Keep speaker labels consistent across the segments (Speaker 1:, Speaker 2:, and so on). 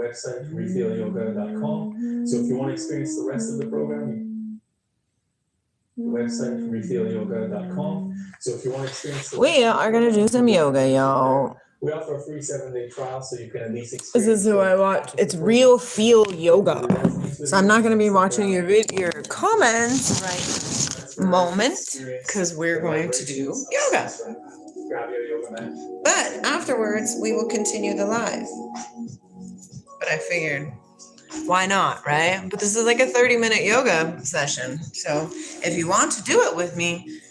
Speaker 1: website, refeelyoga.com. So if you want to experience the rest of the program, the website, refeelyoga.com. So if you want to experience we are going to do some yoga, y'all. We offer a free 7-day trial, so you can at least experience. This is who I watch. It's Real Feel Yoga. So I'm not going to be watching your comments right moment, because we're going to do yoga. But afterwards, we will continue the live. But I figured, why not, right? But this is like a 30-minute yoga session. So if you want to do it with me,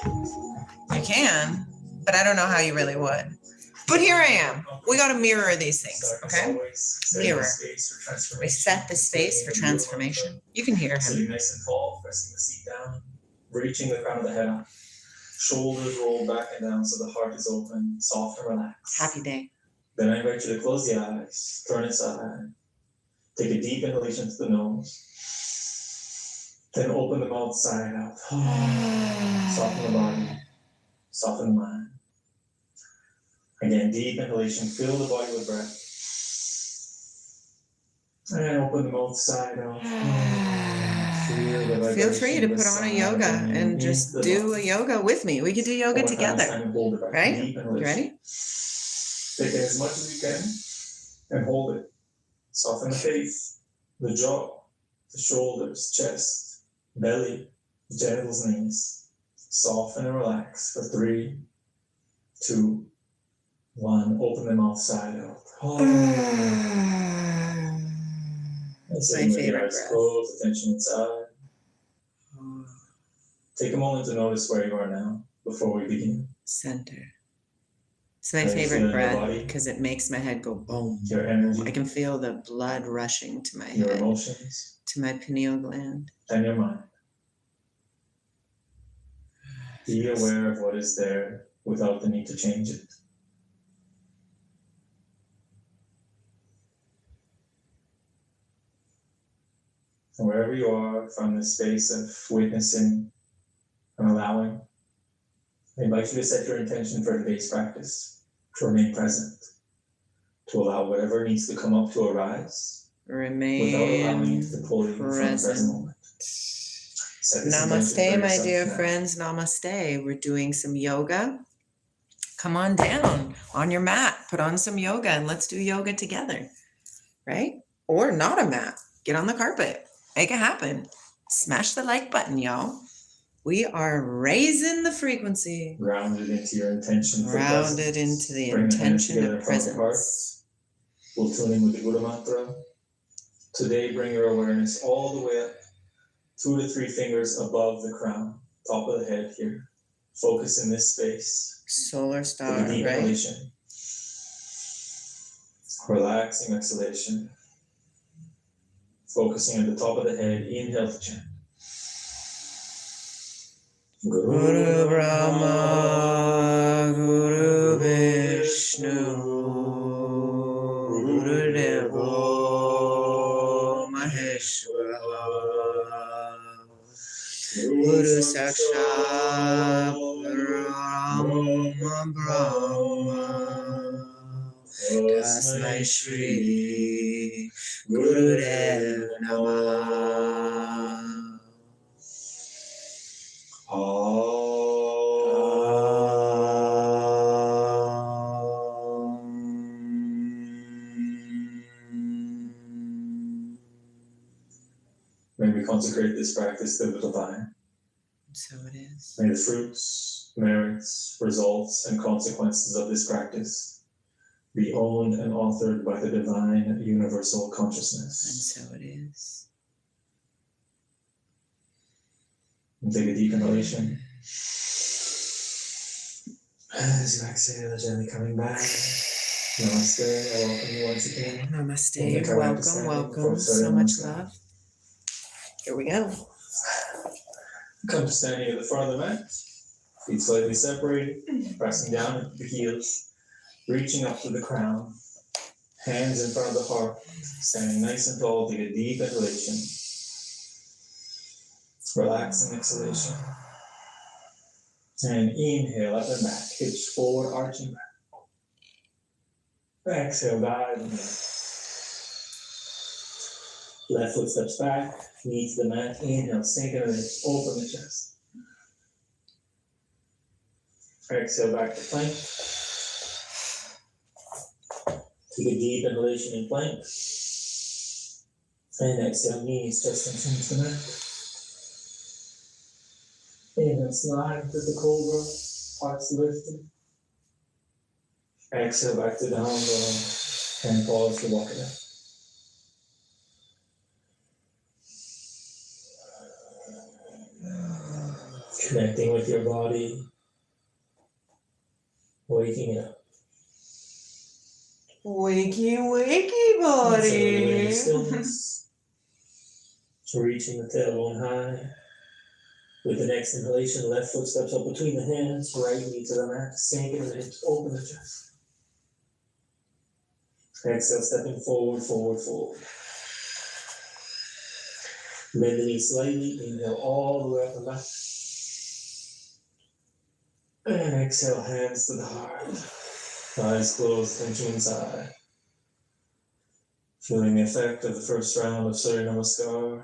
Speaker 1: you can, but I don't know how you really would. But here I am. We got to mirror these things, okay? Mirror. We set the space for transformation. You can hear him. Sitting nice and tall, pressing the seat down, reaching the crown of the head up. Shoulders roll back and down so the heart is open, soft and relaxed. Happy day. Then I invite you to close the eyes, turn aside. Take a deep inhalation through the nose. Then open the mouth side out. Soften the body. Soften the mind. Again, deep inhalation, fill the body with breath. And open the mouth side out. Feel free to put on a yoga and just do a yoga with me. We could do yoga together. Right? You ready? Take it as much as you can and hold it. Soften the face, the jaw, the shoulders, chest, belly, genitals, knees. Soften and relax for 3, 2, 1. Open the mouth side out. That's my favorite breath. Close, attention inside. Take a moment to notice where you are now before we begin. Center. It's my favorite breath because it makes my head go boom. Your energy. I can feel the blood rushing to my head. Your emotions. To my pineal gland. And your mind. Be aware of what is there without the need to change it. And wherever you are from the space of witnessing and allowing, I invite you to set your intention for today's practice, to remain present, to allow whatever needs to come up to arise, without allowing it to pull you from the present moment. Namaste, my dear friends. Namaste. We're doing some yoga. Come on down on your mat, put on some yoga, and let's do yoga together, right? Or not a mat. Get on the carpet. Make it happen. Smash the like button, y'all. We are raising the frequency. Grounded into your intention for presence. Grounded into the intention of presence. We'll tune in with the Guru Mantra. Today, bring your awareness all the way up, 2 to 3 fingers above the crown, top of the head here. Focus in this space. Solar star, right? Inhalation. Relaxing exhalation. Focusing at the top of the head, inhale to chant. Guru Brahma, Guru Vishnu, Guru Devo Maheshwara, Guru Sakshat Parama Brahma, Tasmai Shri Gurudev Namaha. May we consecrate this practice to the divine. So it is. May the fruits, merits, results, and consequences of this practice be owned and authored by the divine universal consciousness. And so it is. And take a deep inhalation. As you exhale, gently coming back. Namaste. I welcome you once again. Namaste. Welcome, welcome. So much love. Here we go. Come to standing at the front of the mat. Feet slightly separated. Pressing down into the heels. Reaching up to the crown. Hands in front of the heart. Standing nice and tall. Take a deep inhalation. Relaxing exhalation. And inhale up and back. Hips forward, arching back. Exhale, dive in.
Speaker 2: Left foot steps back, knee to the mat. Inhale, sink into the hips, open the chest. Exhale, back to plank. Take a deep inhalation in plank. And exhale, knees just into the mat. Inhale, slide to the cobra, hearts lifted. Exhale, back to down dog, and pause to walk it out. Connecting with your body, waking it up.
Speaker 1: Wakey, wakey, body.
Speaker 2: Stillness. Reaching the tailbone high. With the next inhalation, left foot steps up between the hands, right knee to the mat, sink into the hips, open the chest. Exhale, stepping forward, forward, forward. Bend the knee slightly, inhale all the way up and back. And exhale, hands to the heart. Eyes closed, tension inside. Feeling the effect of the first round of Surya Namaskar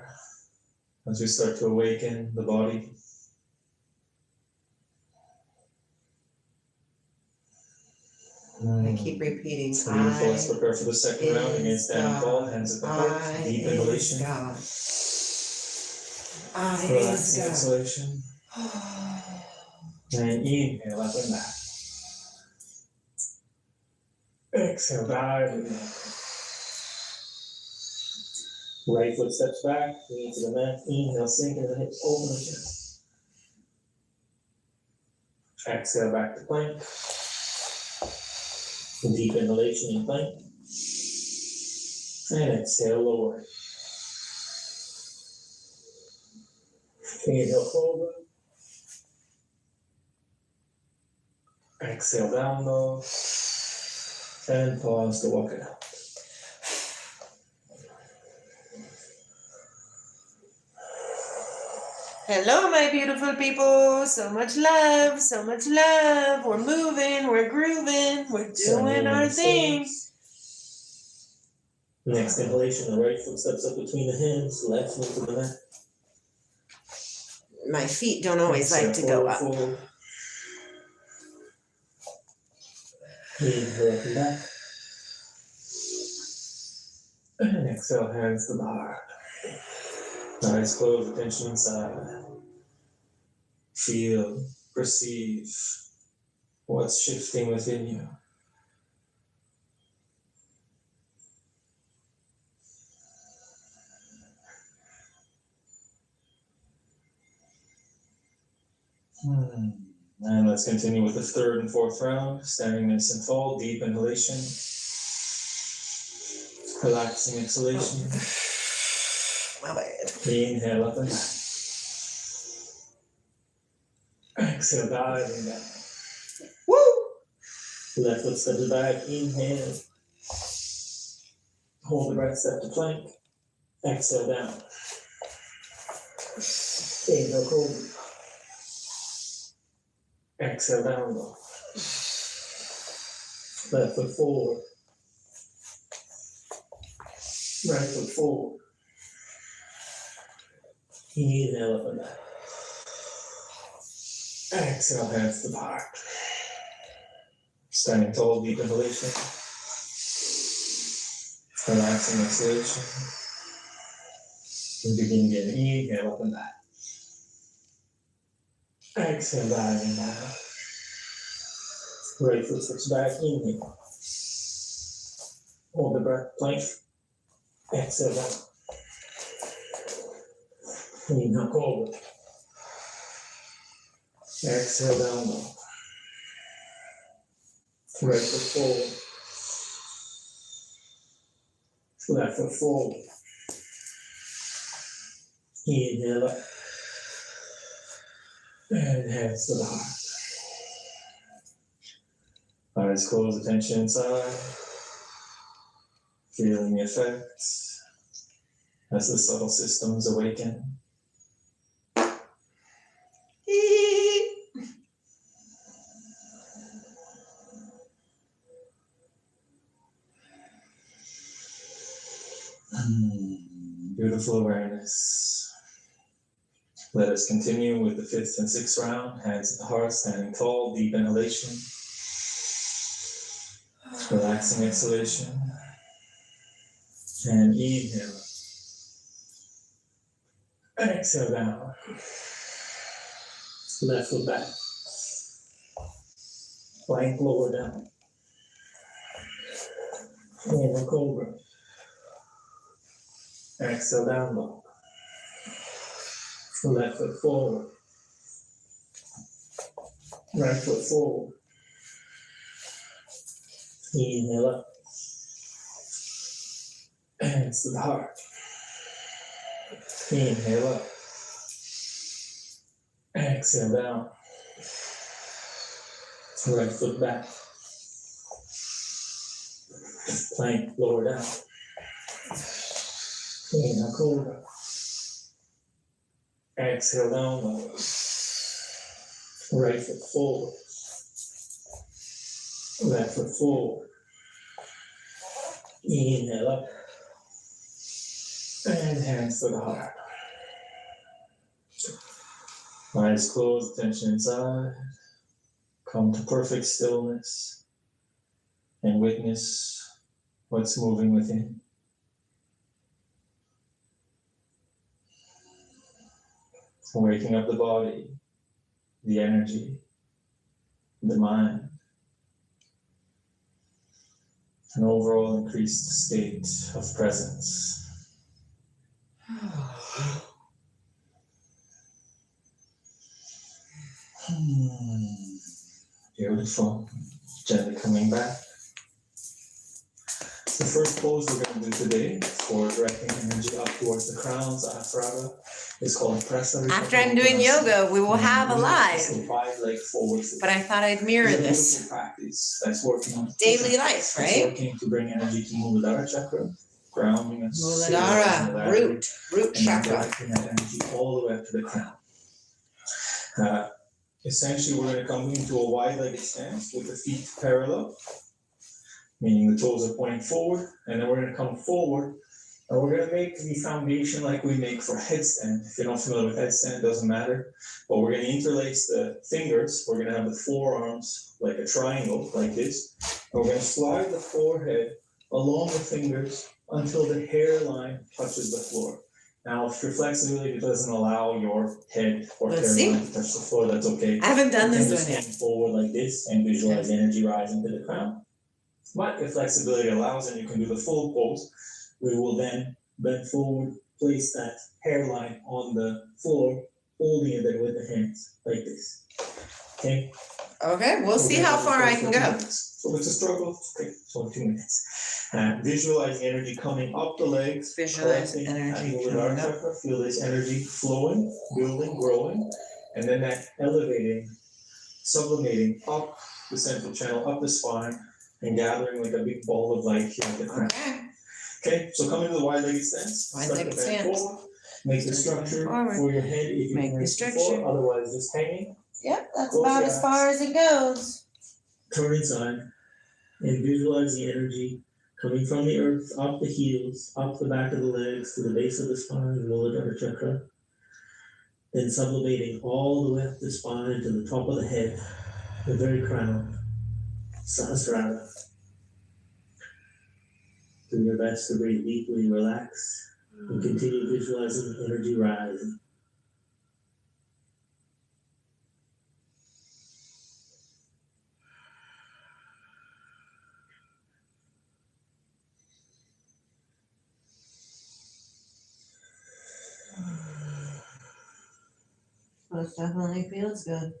Speaker 2: as we start to awaken the body.
Speaker 1: I keep repeating.
Speaker 2: Beautiful. Let's prepare for the second round. Again, standing tall, hands at the heart. Deep inhalation. Relaxing exhalation. And inhale up and back. Exhale, dive again. Right foot steps back, knee to the mat. Inhale, sink into the hips, open the chest. Exhale, back to plank. Deep inhalation in plank. And exhale, lower. Inhale, cobra. Exhale, down dog. And pause to walk it out.
Speaker 1: Hello, my beautiful people. So much love, so much love. We're moving, we're grooving, we're doing our thing.
Speaker 2: Next inhalation, the right foot steps up between the hands, left knee to the mat.
Speaker 1: My feet don't always like to go up.
Speaker 2: Forward. Inhale up and back. And exhale, hands to the heart. Eyes closed, attention inside. Feel, perceive what's shifting within you. And let's continue with the third and fourth round. Standing nice and tall, deep inhalation. Relaxing exhalation.
Speaker 1: My bad.
Speaker 2: Inhale up and back. Exhale, diving down.
Speaker 1: Woo!
Speaker 2: Left foot steps back, inhale. Hold the breath, step to plank. Exhale down. Inhale, cobra. Exhale, down dog. Left foot forward. Right foot forward. Inhale up and back. Exhale, hands to the heart. Standing tall, deep inhalation. Relaxing exhalation. And begin again. Inhale up and back. Exhale, diving down. Right foot steps back, inhale. Hold the breath, plank. Exhale down. Inhale, cobra. Exhale, down dog. Right foot forward. Left foot forward. Inhale up. And hands to the heart. Eyes closed, attention inside. Feeling the effects as the subtle systems awaken. Beautiful awareness. Let us continue with the 5th and 6th round. Hands at the heart, standing tall, deep inhalation. Relaxing exhalation. And inhale. And exhale down. Left foot back. Plank lower down. Inhale, cobra. Exhale, down dog. Left foot forward. Right foot forward. Inhale up. Hands to the heart. Inhale up. Exhale down. Right foot back. Plank lower down. Inhale, cobra. Exhale down low. Right foot forward. Left foot forward. Inhale up. And hands to the heart. Eyes closed, attention inside. Come to perfect stillness and witness what's moving within. Waking up the body, the energy, the mind, an overall increased state of presence. Beautiful. Gently coming back. The first pose we're going to do today for directing energy up towards the crown, Sahasrara, is called Prasarita.
Speaker 1: After I'm doing yoga, we will have a live.
Speaker 2: So 5 leg forward.
Speaker 1: But I thought I'd mirror
Speaker 2: It's a
Speaker 1: this.
Speaker 2: beautiful practice that's working on
Speaker 1: Daily life,
Speaker 2: It's
Speaker 1: right?
Speaker 2: working to bring energy to Muladhara chakra, grounding us.
Speaker 1: Muladhara, root
Speaker 2: and
Speaker 1: chakra.
Speaker 2: directing that energy all the way up to the crown. Essentially, we're going to come into a wide-legged stance with the feet parallel, meaning the toes are pointing forward, and then we're going to come forward, and we're going to make the foundation like we make for headstand. If you're not familiar with headstand, it doesn't matter, but we're going to interlace the fingers. We're going to have the forearms like a triangle, like this, and we're going to slide the forehead along the fingers until the hairline touches the floor. Now, if your flexibility doesn't allow your head or hairline to touch the floor, that's okay.
Speaker 1: I haven't done
Speaker 2: You can
Speaker 1: this
Speaker 2: just
Speaker 1: one yet.
Speaker 2: lean forward like this and visualize energy rising to the crown. But if flexibility allows and you can do the full pose, we will then bend forward, place that hairline on the floor, holding it there with the hands like this. Okay?
Speaker 1: Okay, we'll see how far I can go.
Speaker 2: So it's a struggle. Okay, so 2 minutes. Visualize energy coming up the legs.
Speaker 1: Visualize
Speaker 2: collecting
Speaker 1: energy
Speaker 2: at Muladhara
Speaker 1: coming up.
Speaker 2: chakra. Feel this energy flowing, building, growing, and then that elevating, sublimating up the central channel, up the spine, and gathering like a big ball of light here at the crown.
Speaker 1: Okay.
Speaker 2: Okay, so come into the wide-legged stance.
Speaker 1: Wide-legged
Speaker 2: Start to bend
Speaker 1: stance.
Speaker 2: forward. Make the structure
Speaker 1: Forward.
Speaker 2: for your head if you
Speaker 1: Make
Speaker 2: can
Speaker 1: the
Speaker 2: reach the
Speaker 1: structure.
Speaker 2: floor, otherwise just hanging.
Speaker 1: Yep, that's
Speaker 2: Close
Speaker 1: about
Speaker 2: your
Speaker 1: as far as it goes.
Speaker 2: Turn inside and visualize the energy coming from the earth, up the heels, up the back of the legs, to the base of the spine, Muladhara chakra. Then sublimating all the way up the spine to the top of the head, the very crown, Sahasrara. Do your best to breathe deeply, relax, and continue visualizing the energy rising.
Speaker 1: Most definitely feels good.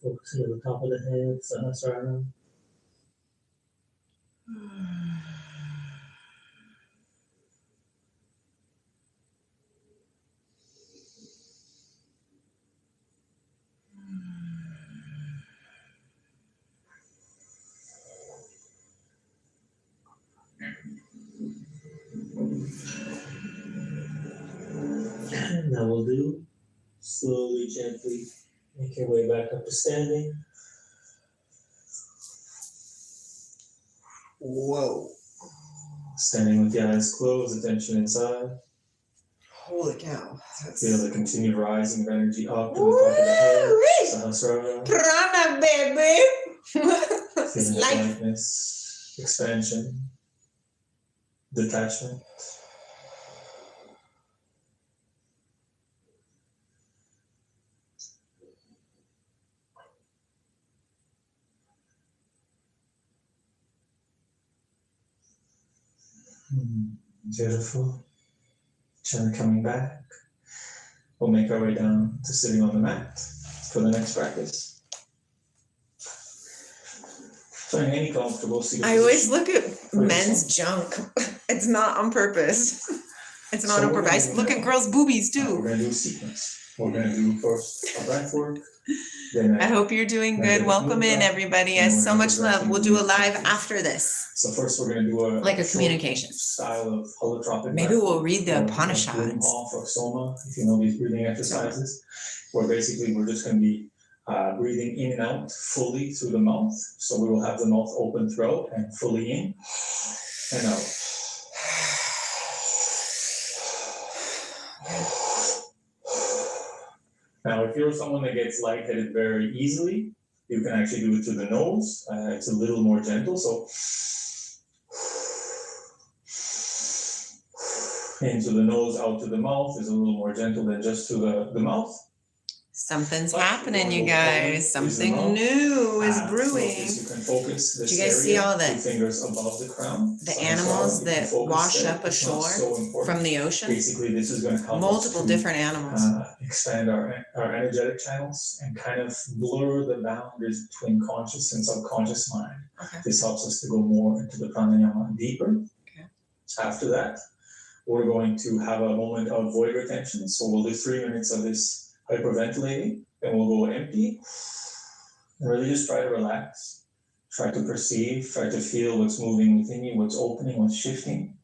Speaker 2: Focusing on the top of the head, Sahasrara. And that will do. Slowly, gently make your way back up to standing.
Speaker 1: Whoa.
Speaker 2: Standing with the eyes closed, attention inside.
Speaker 1: Holy cow.
Speaker 2: Feel the continued rising of energy up to the top of the head. Sahasrara.
Speaker 1: Prana, baby.
Speaker 2: Feeling
Speaker 1: Life.
Speaker 2: lightness, expansion, detachment. Beautiful. Gently coming back. We'll make our way down to sitting on the mat for the next practice. Find any comfortable seated
Speaker 1: I always
Speaker 2: position.
Speaker 1: look at men's junk. It's not on purpose. It's not
Speaker 2: So
Speaker 1: on
Speaker 2: we're
Speaker 1: purpose. I
Speaker 2: gonna-
Speaker 1: look at girls' boobies
Speaker 2: We're
Speaker 1: too.
Speaker 2: going to do a sequence. We're going to do first a breath work. Then
Speaker 1: I hope you're doing good. Welcome in, everybody. I have so much love. We'll do a live after this.
Speaker 2: So first we're going to do
Speaker 1: Like a
Speaker 2: short
Speaker 1: communication.
Speaker 2: style of holotropic.
Speaker 1: Maybe
Speaker 2: breath
Speaker 1: we'll read the
Speaker 2: or
Speaker 1: Upanishads.
Speaker 2: off or soma, if you know these breathing exercises, where basically we're just going to be breathing in and out fully through the mouth. So we will have the mouth open throughout and fully in and out. Now, if you're someone that gets lightheaded very easily, you can actually do it through the nose. It's a little more gentle. So into the nose, out to the mouth is a little more gentle than just to the mouth.
Speaker 1: Something's happening, you guys. Something new is brewing.
Speaker 2: You can focus this
Speaker 1: Do you guys see
Speaker 2: area,
Speaker 1: all the-
Speaker 2: 2 fingers above the crown.
Speaker 1: The
Speaker 2: So
Speaker 1: animals
Speaker 2: you
Speaker 1: that
Speaker 2: can focus
Speaker 1: wash
Speaker 2: there.
Speaker 1: up
Speaker 2: It's not
Speaker 1: ashore
Speaker 2: so important.
Speaker 1: from the ocean?
Speaker 2: Basically, this is going to help
Speaker 1: Multiple
Speaker 2: us to,
Speaker 1: different animals.
Speaker 2: expand our energetic channels and kind of blur the boundaries between conscious and subconscious mind.
Speaker 1: Okay.
Speaker 2: This helps us to go more into the pranayama deeper.
Speaker 1: Okay.
Speaker 2: After that, we're going to have a moment of void retention. So we'll do 3 minutes of this hyperventilating, then we'll go empty and really just try to relax. Try to perceive, try to feel what's moving within you, what's opening, what's shifting.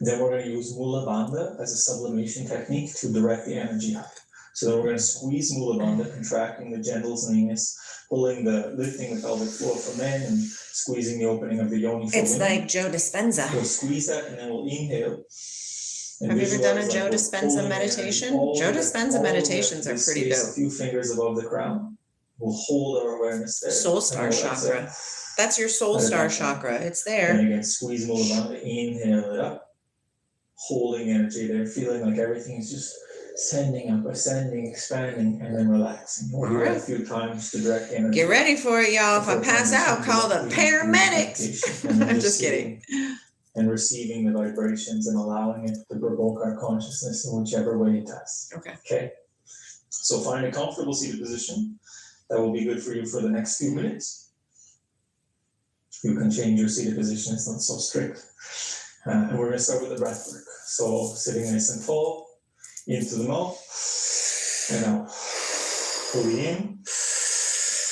Speaker 2: Then we're going to use Mula Bandha as a sublimation technique to direct the energy up. So then we're going to squeeze Mula Bandha, contracting the genitals and anus, lifting the pelvic floor for men and squeezing the opening of the yoni for
Speaker 1: It's
Speaker 2: women.
Speaker 1: like Joe Dispenza.
Speaker 2: We'll squeeze that and then we'll inhale. And
Speaker 1: Have you ever done a
Speaker 2: visualize
Speaker 1: Joe
Speaker 2: like we're
Speaker 1: Dispenza
Speaker 2: pulling
Speaker 1: meditation?
Speaker 2: all
Speaker 1: Joe
Speaker 2: the-
Speaker 1: Dispenza
Speaker 2: all the
Speaker 1: meditations are pretty
Speaker 2: space
Speaker 1: dope.
Speaker 2: A few fingers above the crown. We'll hold our awareness there.
Speaker 1: Soul
Speaker 2: And
Speaker 1: star
Speaker 2: we'll
Speaker 1: chakra.
Speaker 2: exhale.
Speaker 1: That's your soul star chakra. It's
Speaker 2: And
Speaker 1: there.
Speaker 2: again, squeeze Mula Bandha, inhale it up. Holding energy there, feeling like everything is just sending up, ascending, expanding, and then relaxing. We'll do that a few times to direct the energy.
Speaker 1: Get ready for it, y'all. If I pass out, call the paramedics. I'm just kidding.
Speaker 2: And receiving the vibrations and allowing it to provoke our consciousness in whichever way it does.
Speaker 1: Okay.
Speaker 2: Okay. So find a comfortable seated position that will be good for you for the next few minutes. You can change your seated position, it's not so strict. And we're going to start with the breath work. So sitting nice and tall, into the mouth, and out. Fully in,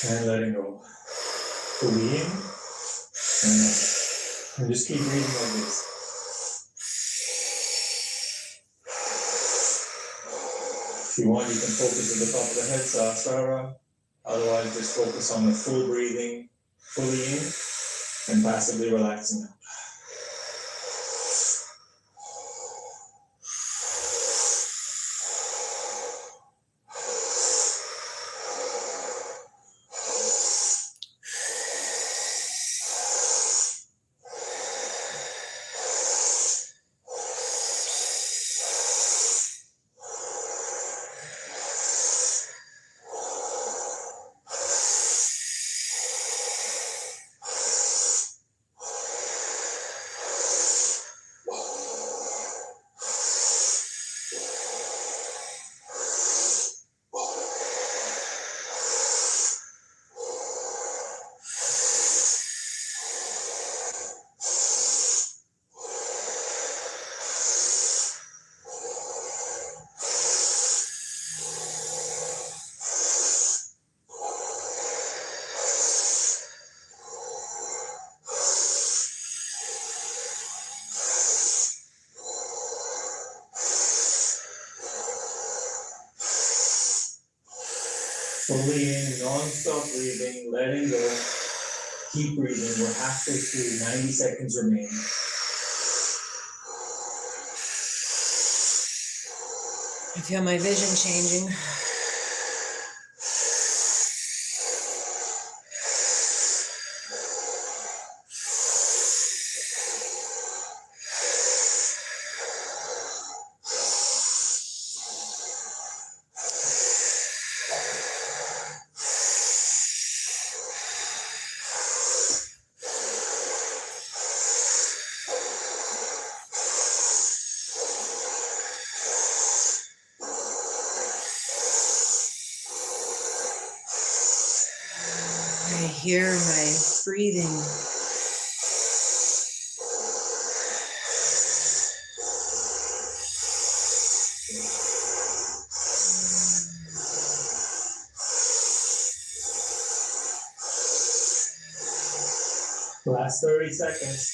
Speaker 2: and letting go. Fully in, and out. And just keep breathing like this. If you want, you can focus at the top of the head, Sahasrara. Otherwise, just focus on the full breathing, fully in, and passively relaxing out. Fully in, non-stop breathing, letting go. Keep breathing. We're halfway through. 90 seconds remain.
Speaker 1: I feel my vision changing. I hear my breathing.
Speaker 2: Last 30 seconds.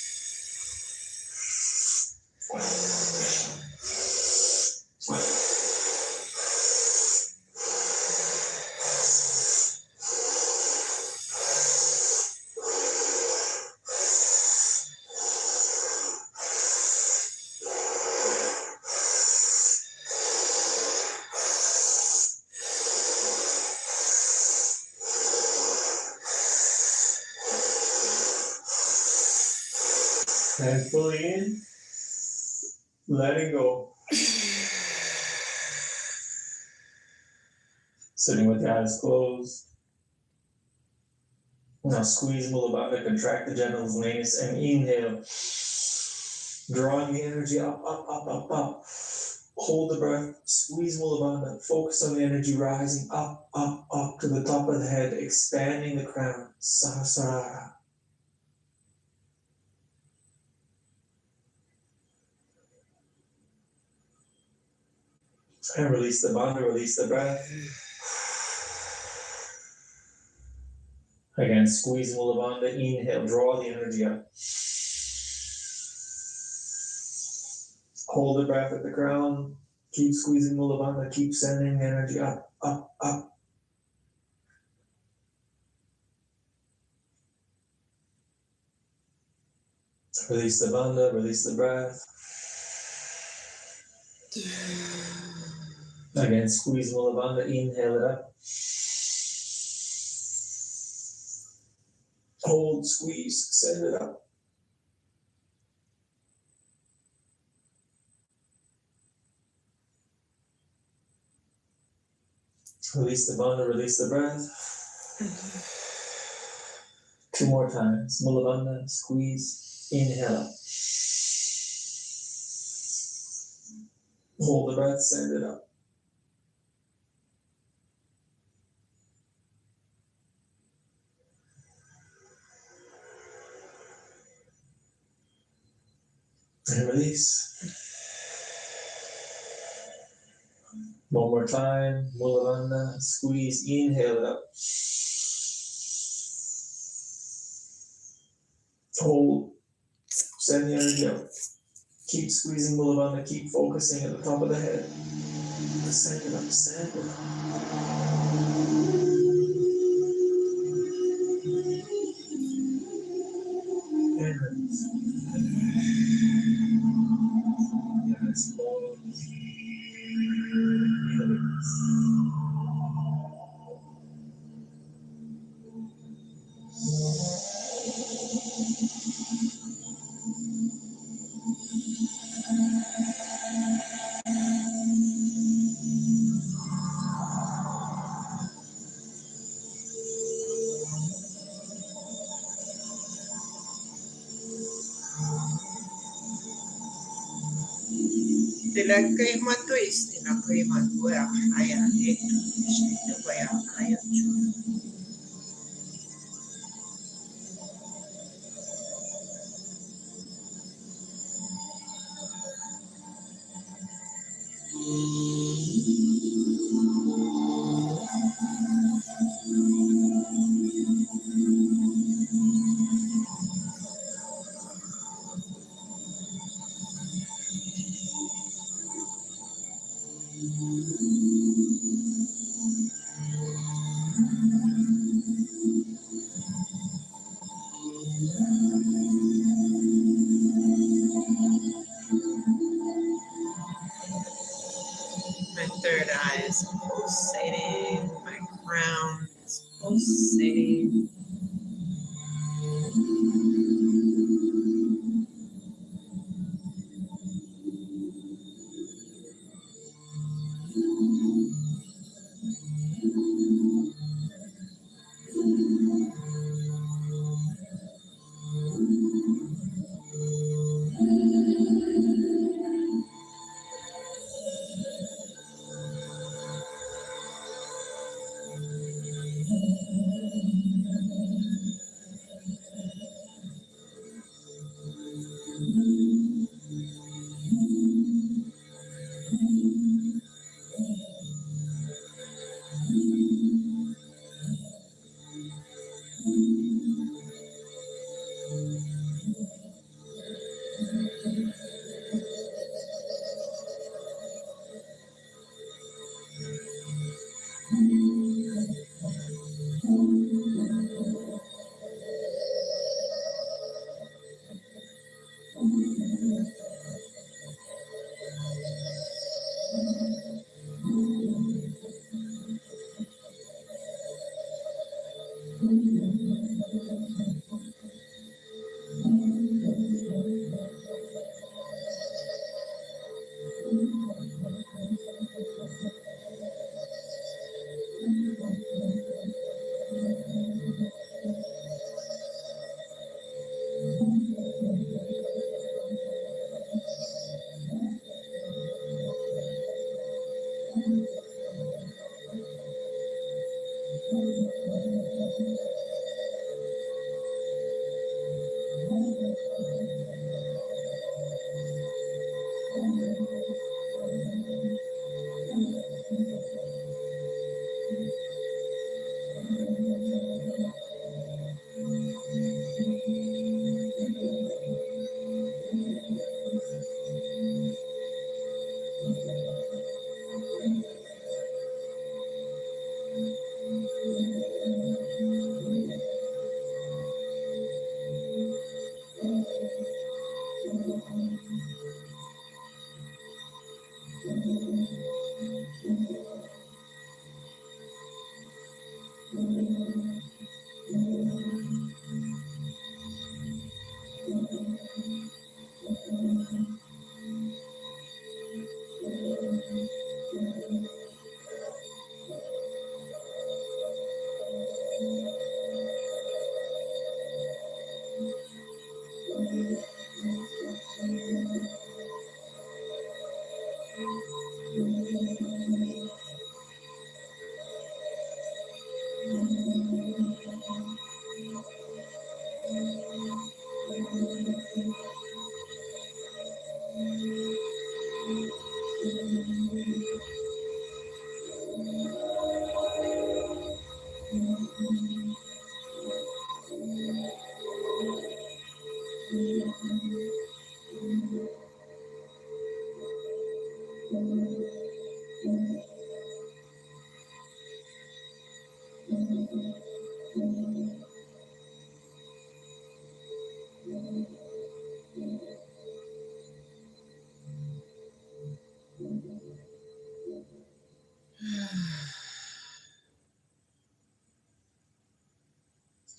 Speaker 2: And fully in, letting go. Sitting with your eyes closed. Now squeeze Mulabandha, contract the genitals, anus, and inhale. Drawing the energy up, up, up, up, up. Hold the breath, squeeze Mulabandha, focus on the energy rising up, up, up to the top of the head, expanding the crown. Sahasrara. And release the bandha, release the breath. Again, squeeze Mulabandha, inhale, draw the energy up. Hold the breath at the crown. Keep squeezing Mulabandha, keep sending the energy up, up, up. Release the bandha, release the breath. Again, squeeze Mulabandha, inhale it up. Hold, squeeze, send it up. Release the bandha, release the breath. 2 more times. Mulabandha, squeeze, inhale up. Hold the breath, send it up. And release. 1 more time. Mulabandha, squeeze, inhale it up. Hold, send the energy up. Keep squeezing Mulabandha, keep focusing at the top of the head. Send it up, send it up. And release. Yes, hold. Release.
Speaker 1: Tilakai matuis, tilakai matuya, kaya itu, itu kaya kaya cu.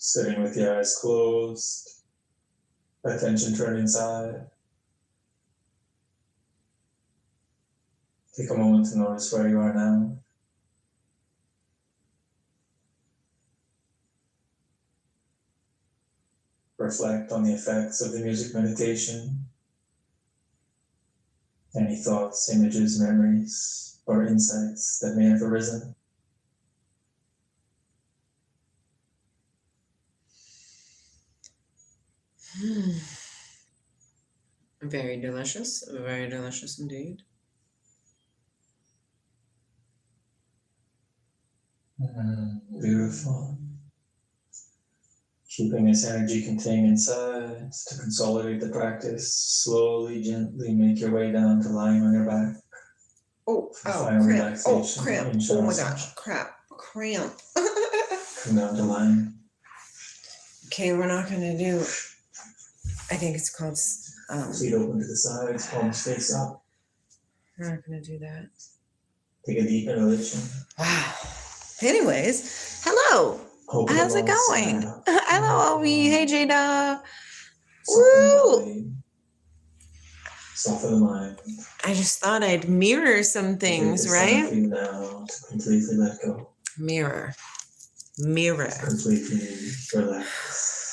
Speaker 2: Sitting with your eyes closed, attention turned inside. Take a moment to notice where you are now. Reflect on the effects of the music meditation. Any thoughts, images, memories, or insights that may have arisen.
Speaker 1: Very delicious indeed.
Speaker 2: Beautiful. Keeping this energy contained inside to consolidate the practice, slowly, gently make your way down to lying on your back.
Speaker 1: Cramp.
Speaker 2: Relaxation.
Speaker 1: Oh my gosh, cramp.
Speaker 2: Come down to lying.
Speaker 1: Okay, we're not gonna do, I think it's called,
Speaker 2: Feet open to the sides, palms face up.
Speaker 1: we're not gonna do that.
Speaker 2: Take a deep inhalation.
Speaker 1: Wow. Anyways, hello.
Speaker 2: Open
Speaker 1: How's it
Speaker 2: the lungs,
Speaker 1: going?
Speaker 2: stand up.
Speaker 1: Hello, Obi. Hey, Jada.
Speaker 2: Soften the
Speaker 1: Woo!
Speaker 2: body. Soften the mind.
Speaker 1: I just thought I'd mirror some things,
Speaker 2: Take this time
Speaker 1: right?
Speaker 2: for you now to completely let go.
Speaker 1: Mirror.
Speaker 2: Completely relax.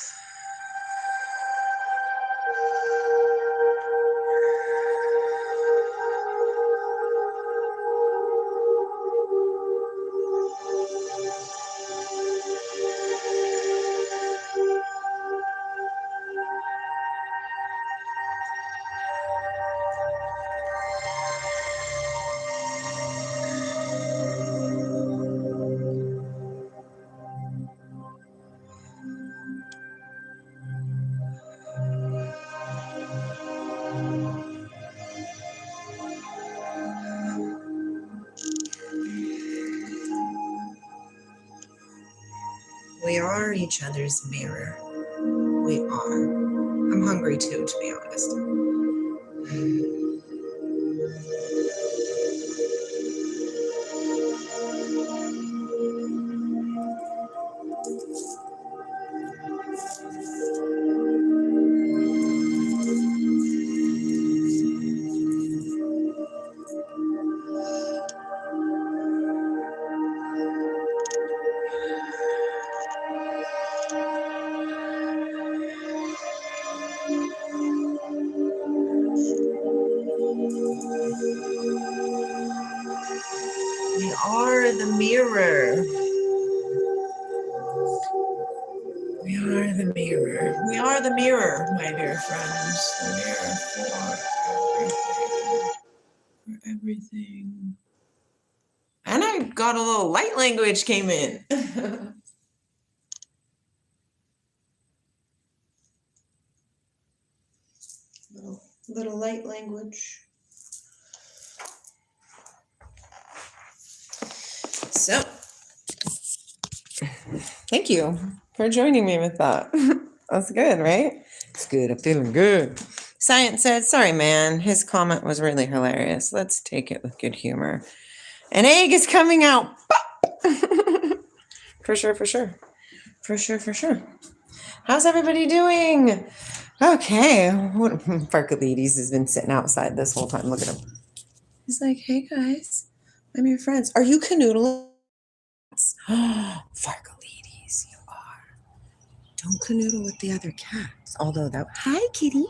Speaker 1: We are each other's mirror. We are. I'm hungry too, to be honest. We are the mirror. We are the mirror. We are the mirror, my dear friends. The mirror for everything. And I got a little light language came in. little light language. So, thank you for joining me with that. That's good, right? It's good. I'm feeling good. Science said, sorry, man. His comment was really hilarious. Let's take it with good humor. An egg is coming out. For sure. How's everybody doing? Okay. What Farkalides has been sitting outside this whole time. Look at him. He's like, hey guys, I'm your friends. Are you canoodling? Farkalides, you are. Don't canoodle with the other cats. Although that. Hi, kitty.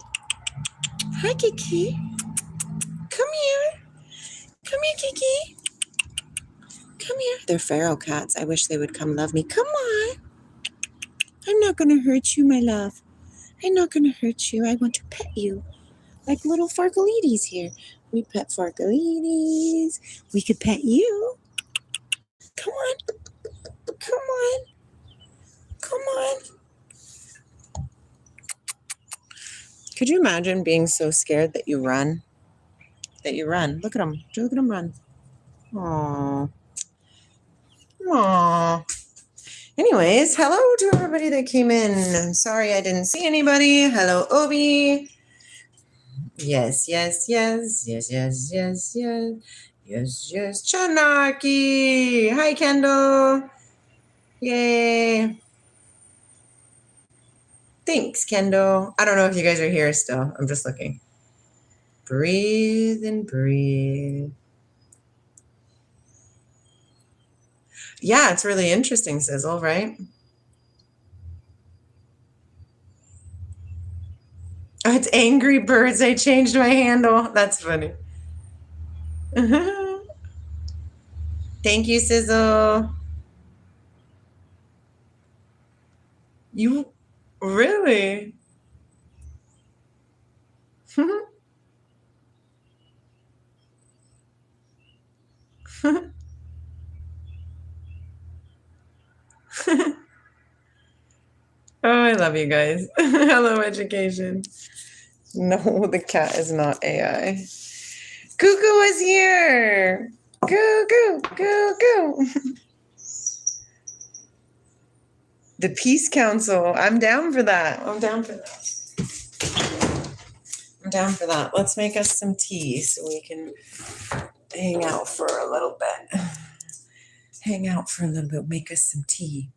Speaker 1: Hi, Kiki. Come here. Come here, Kiki. Come here. They're feral cats. I wish they would come love me. Come on. I'm not going to hurt you, my love. I'm not going to hurt you. I want to pet you. Like little Farkalides here. We pet Farkalides. We could pet you. Come on. Come on. Come on. Could you imagine being so scared that you run? Look at him. Look at him run. Aww. Aww. Anyways, hello to everybody that came in. I'm sorry I didn't see anybody. Hello, Obi. Yes. Chanarchy. Hi, Kendall. Yay. Thanks, Kendall. I don't know if you guys are here still. I'm just looking. Breathe and breathe. Yeah, it's really interesting, Sizzle, right? Oh, it's Angry Birds. I changed my handle. That's funny. Thank you, Sizzle. You really? Oh, I love you guys. Hello, education. No, the cat is not AI. Cuckoo is here. Goo. The Peace Council. I'm down for that. Let's make us some tea so we can hang out for a little bit. Make us some tea.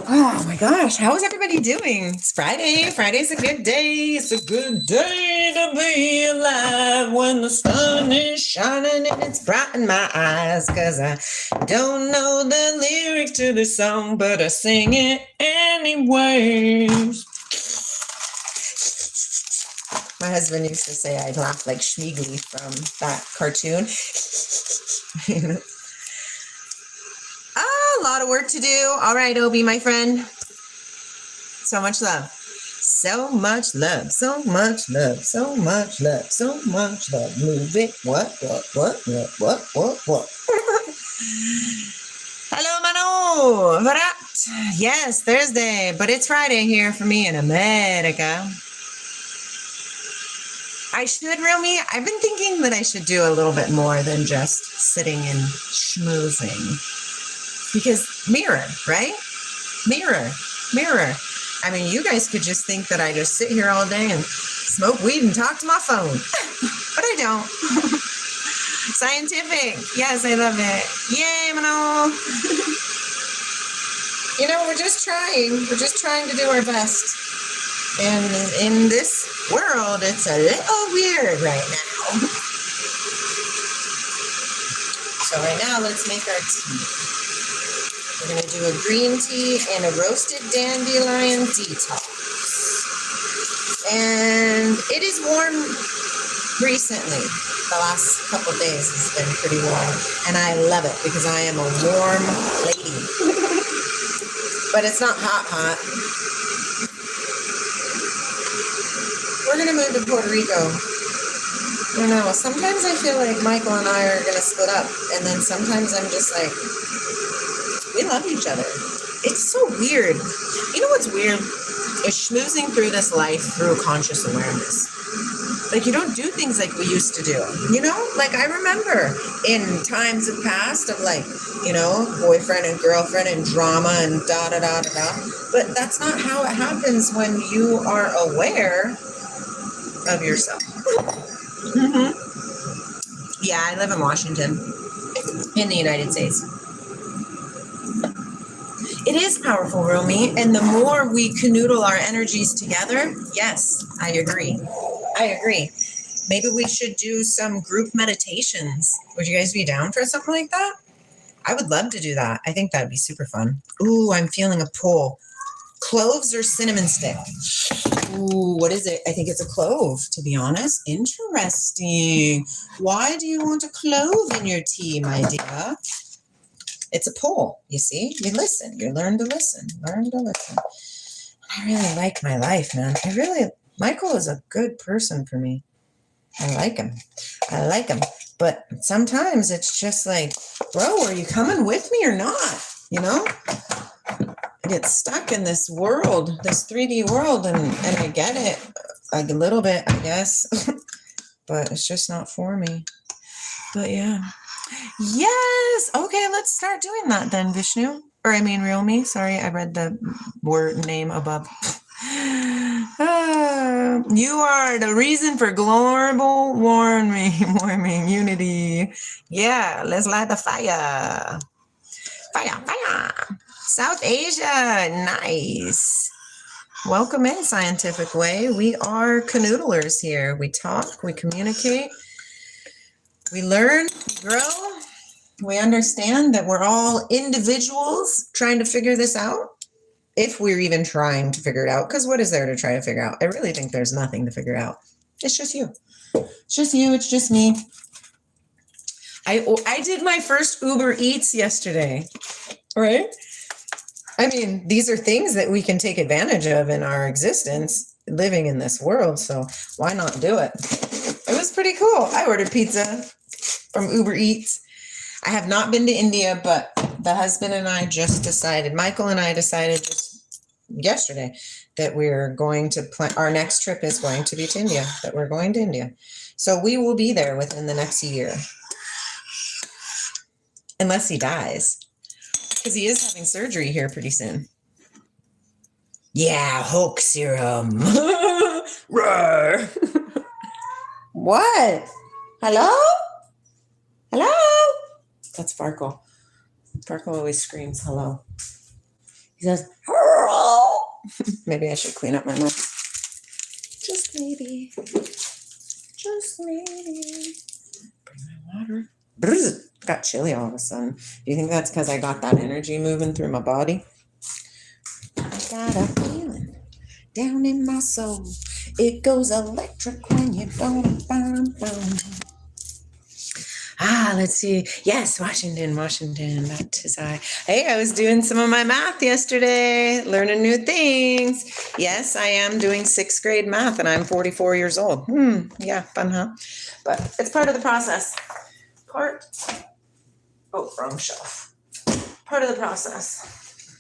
Speaker 1: Oh my gosh, how is everybody doing? It's Friday. Friday's a good day. It's a good day to be alive when the sun is shining and it's bright in my eyes. Cause I don't know the lyrics to the song, but I sing it anyways. My husband used to say I laugh like Schmeegly from that cartoon. A lot of work to do. All right, Obi, my friend. So much love. Move it. What? Hello, Mano. What up? Yes, Thursday, but it's Friday here for me in America. I've been thinking that I should do a little bit more than just sitting and schmoozing. Because mirror, right? Mirror. I mean, you guys could just think that I just sit here all day and smoke weed and talk to my phone. But I don't. Scientific. Yes, I love it. Yay, Mano. We're just trying to do our best. And in this world, it's a little weird right now. So right now, let's make our tea. We're going to do a green tea and a roasted dandelion detox. And it is warm recently. The last couple of days has been pretty warm. And I love it because I am a warm lady. But it's not hot. We're going to move to Puerto Rico. I don't know. Sometimes I feel like Michael and I are going to split up. And then sometimes I'm just like, we love each other. It's so weird. You know what's weird? Is schmoozing through this life through conscious awareness. Like, you don't do things like we used to do. Like I remember in times of past of like, boyfriend and girlfriend and drama and da-da-da-da-da. But that's not how it happens when you are aware of yourself. Mm-hmm. Yeah, I live in Washington, in the United States. It is powerful, Romy. And the more we canoodle our energies together, yes, I agree. I agree. Maybe we should do some group meditations. Would you guys be down for something like that? I would love to do that. I think that'd be super fun. Ooh, I'm feeling a pull. Cloves or cinnamon stick? Ooh, what is it? I think it's a clove, to be honest. Interesting. Why do you want a clove in your tea, my dear? It's a pull, you see? You listen. You learn to listen. Learn to listen. I really like my life, man. Michael is a good person for me. I like him. But sometimes it's just like, bro, are you coming with me or not? You know? I get stuck in this world, this 3D world, and I get it a little bit, I guess. But it's just not for me. But yeah. Yes. Okay, let's start doing that then, Vishnu. Or I mean, real me. Sorry, I read the word name above. You are the reason for global warming unity. Yeah, let's light the fire. Fire. South Asia, nice. Welcome in, Scientific Way. We are canoodlers here. We talk, we communicate, we learn, we grow. We understand that we're all individuals trying to figure this out. If we're even trying to figure it out, because what is there to try to figure out? I really think there's nothing to figure out. It's just you. It's just you. It's just me. I did my first Uber Eats yesterday, right? I mean, these are things that we can take advantage of in our existence, living in this world. So why not do it? It was pretty cool. I ordered pizza from Uber Eats. I have not been to India, but the husband and I just decided, Michael and I decided just yesterday that we're going to our next trip is going to be to India, that we're going to India. So we will be there within the next year. Unless he dies. Because he is having surgery here pretty soon. Yeah, Hulk serum. Roar. What? Hello? Hello? That's Farkle. Farkle always screams hello. He says, hello. Maybe I should clean up my mouth. Just maybe. Just maybe. Bring my water. Brrr. Got chilly all of a sudden. Do you think that's because I got that energy moving through my body? I got a feeling down in my soul. It goes electric when you don't. Let's see. Yes, Washington. That is I. Hey, I was doing some of my math yesterday, learning new things. Yes, I am doing 6th grade math, and I'm 44 years old. Yeah, fun, huh? But it's part of the process. Wrong shelf. Part of the process.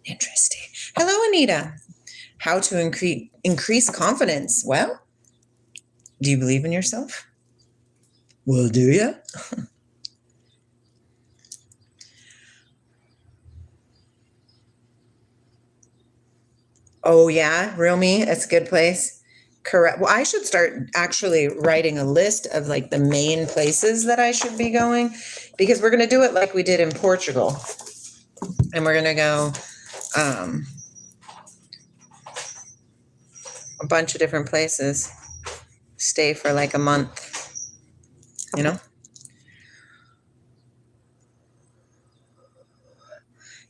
Speaker 1: Interesting. Hello, Anita. How to increase confidence? Well, do you believe in yourself? Well, do you? Oh, yeah, Real Me. It's a good place. Correct. Well, I should start actually writing a list of like the main places that I should be going, because we're going to do it like we did in Portugal. And we're going to go a bunch of different places, stay for like a month, you know?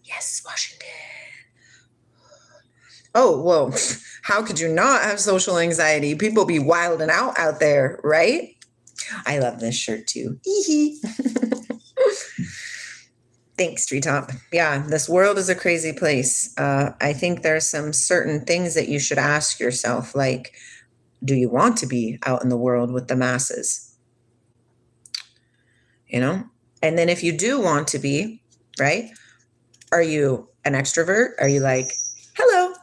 Speaker 1: Yes, Washington. Oh, whoa. How could you not have social anxiety? People be wilding out there, right? I love this shirt too. Thanks, Treetop. Yeah, this world is a crazy place. I think there's some certain things that you should ask yourself, like, do you want to be out in the world with the masses? You know? And then if you do want to be, right? Are you an extrovert? Are you like, hello?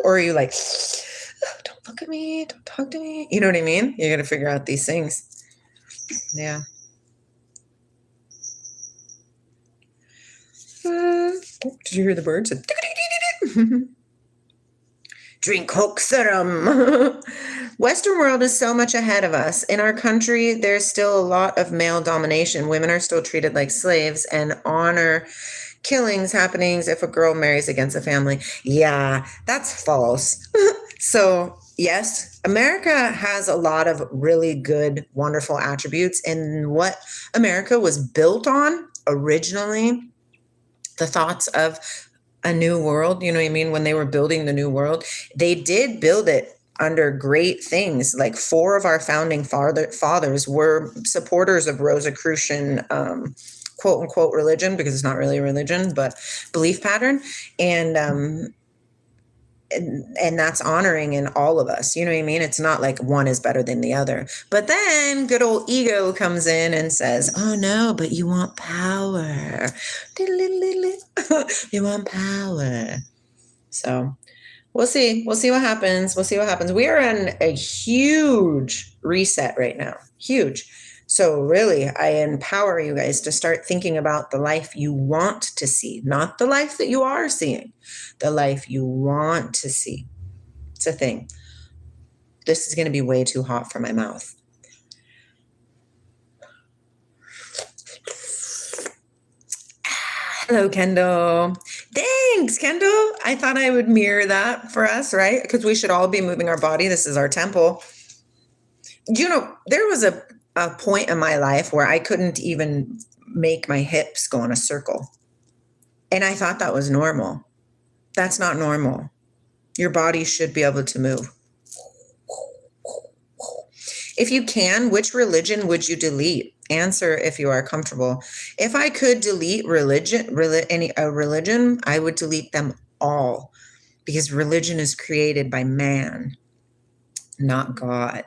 Speaker 1: Or are you like, oh, don't look at me, don't talk to me? You know what I mean? You got to figure out these things. Yeah. Did you hear the birds? Drink Coke serum. Western world is so much ahead of us. In our country, there's still a lot of male domination. Women are still treated like slaves and honor killings happenings if a girl marries against a family. Yeah, that's false. So, yes, America has a lot of really good, wonderful attributes. And what America was built on originally, the thoughts of a new world, you know what I mean? When they were building the new world, they did build it under great things. Like 4 of our founding fathers were supporters of Rosicrucian, quote unquote religion, because it's not really a religion, but belief pattern. And that's honoring in all of us. You know what I mean? It's not like one is better than the other. But then good old ego comes in and says, oh no, but you want power. You want power. So we'll see. We'll see what happens. We'll see what happens. We are in a huge reset right now. Huge. So really, I empower you guys to start thinking about the life you want to see, not the life that you are seeing, the life you want to see. It's a thing. This is going to be way too hot for my mouth. Hello, Kendall. Thanks, Kendall. I thought I would mirror that for us, right? Because we should all be moving our body. This is our temple. You know, there was a point in my life where I couldn't even make my hips go in a circle. And I thought that was normal. That's not normal. Your body should be able to move. If you can, which religion would you delete? Answer if you are comfortable. If I could delete a religion, I would delete them all, because religion is created by man, not God.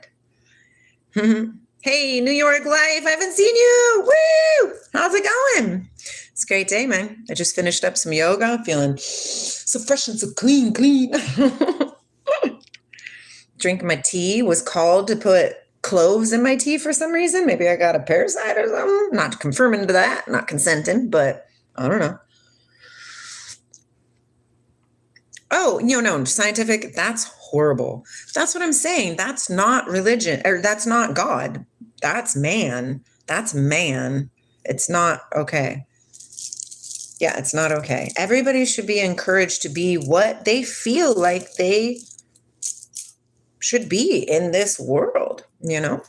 Speaker 1: Hey, New York life, I haven't seen you. Woo! How's it going? It's a great day, man. I just finished up some yoga, feeling so fresh and so clean. Drinking my tea, was called to put cloves in my tea for some reason. Maybe I got a parasite or something. Not confirming to that, not consenting, but I don't know. Oh, no, scientific, that's horrible. That's what I'm saying. That's not religion, or that's not God. That's man. That's man. It's not okay. Yeah, it's not okay. Everybody should be encouraged to be what they feel like they should be in this world, you know?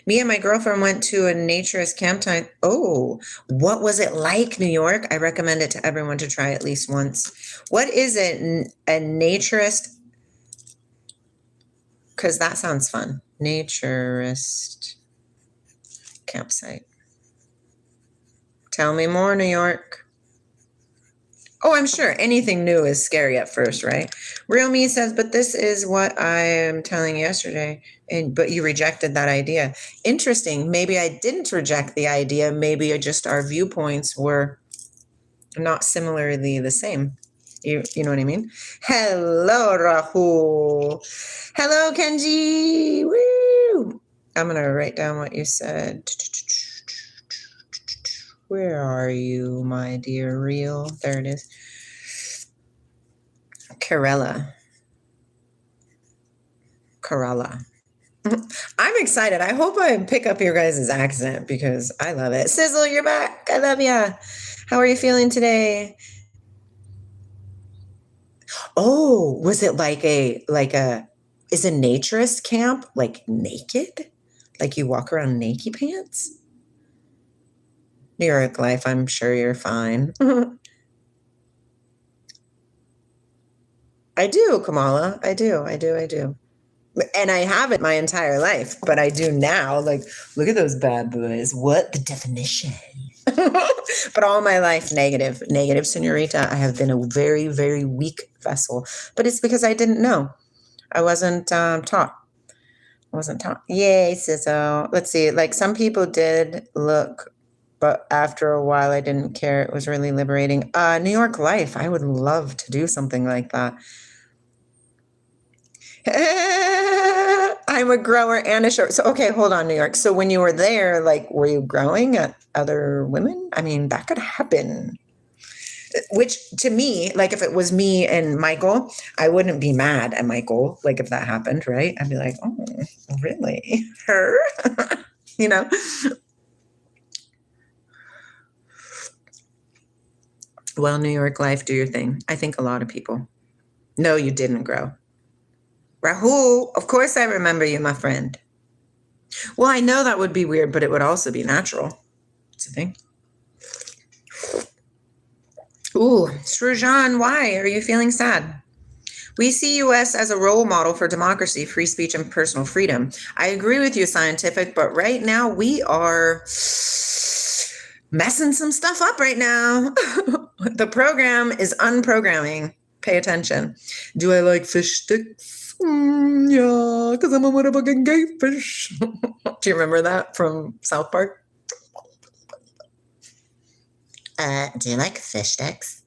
Speaker 1: Me and my girlfriend went to a naturist camp time. Oh, what was it like, New York? I recommend it to everyone to try at least once. What is it, a naturist? Because that sounds fun. Naturist campsite. Tell me more, New York. Oh, I'm sure anything new is scary at first, right? Real Me says, but this is what I am telling you yesterday, but you rejected that idea. Interesting. Maybe I didn't reject the idea. Maybe just our viewpoints were not similarly the same. You know what I mean? Hello, Rahul. Hello, Kenji. Woo! I'm going to write down what you said. Where are you, my dear Real? There it is. Kerala. I'm excited. I hope I pick up your guys' accent because I love it. Sizzle, you're back. I love ya. How are you feeling today? Oh, was it is a naturist camp like naked? Like you walk around naked pants? New York life, I'm sure you're fine. I do, Kamala. I do. And I haven't my entire life, but I do now. Like, look at those bad boys. What the definition? But all my life, negative, señorita. I have been a very, very weak vessel, but it's because I didn't know. I wasn't taught. Yay, Sizzle. Let's see. Like some people did look, but after a while, I didn't care. It was really liberating. New York life. I would love to do something like that. I'm a grower and a shower. So, okay, hold on, New York. So when you were there, like, were you growing at other women? I mean, that could happen. Which to me, like if it was me and Michael, I wouldn't be mad at Michael. Like if that happened, right? I'd be like, oh, really? Her? You know? Well, New York life, do your thing. I think a lot of people. No, you didn't grow. Rahul, of course I remember you, my friend. Well, I know that would be weird, but it would also be natural. It's a thing. Ooh, Srujan, why are you feeling sad? We see US as a role model for democracy, free speech, and personal freedom. I agree with you, Scientific, but right now we are messing some stuff up right now. The program is unprogramming. Pay attention. Do I like fish sticks? Yeah, because I'm a motherfucking gay fish. Do you remember that from South Park? Do you like fish sticks?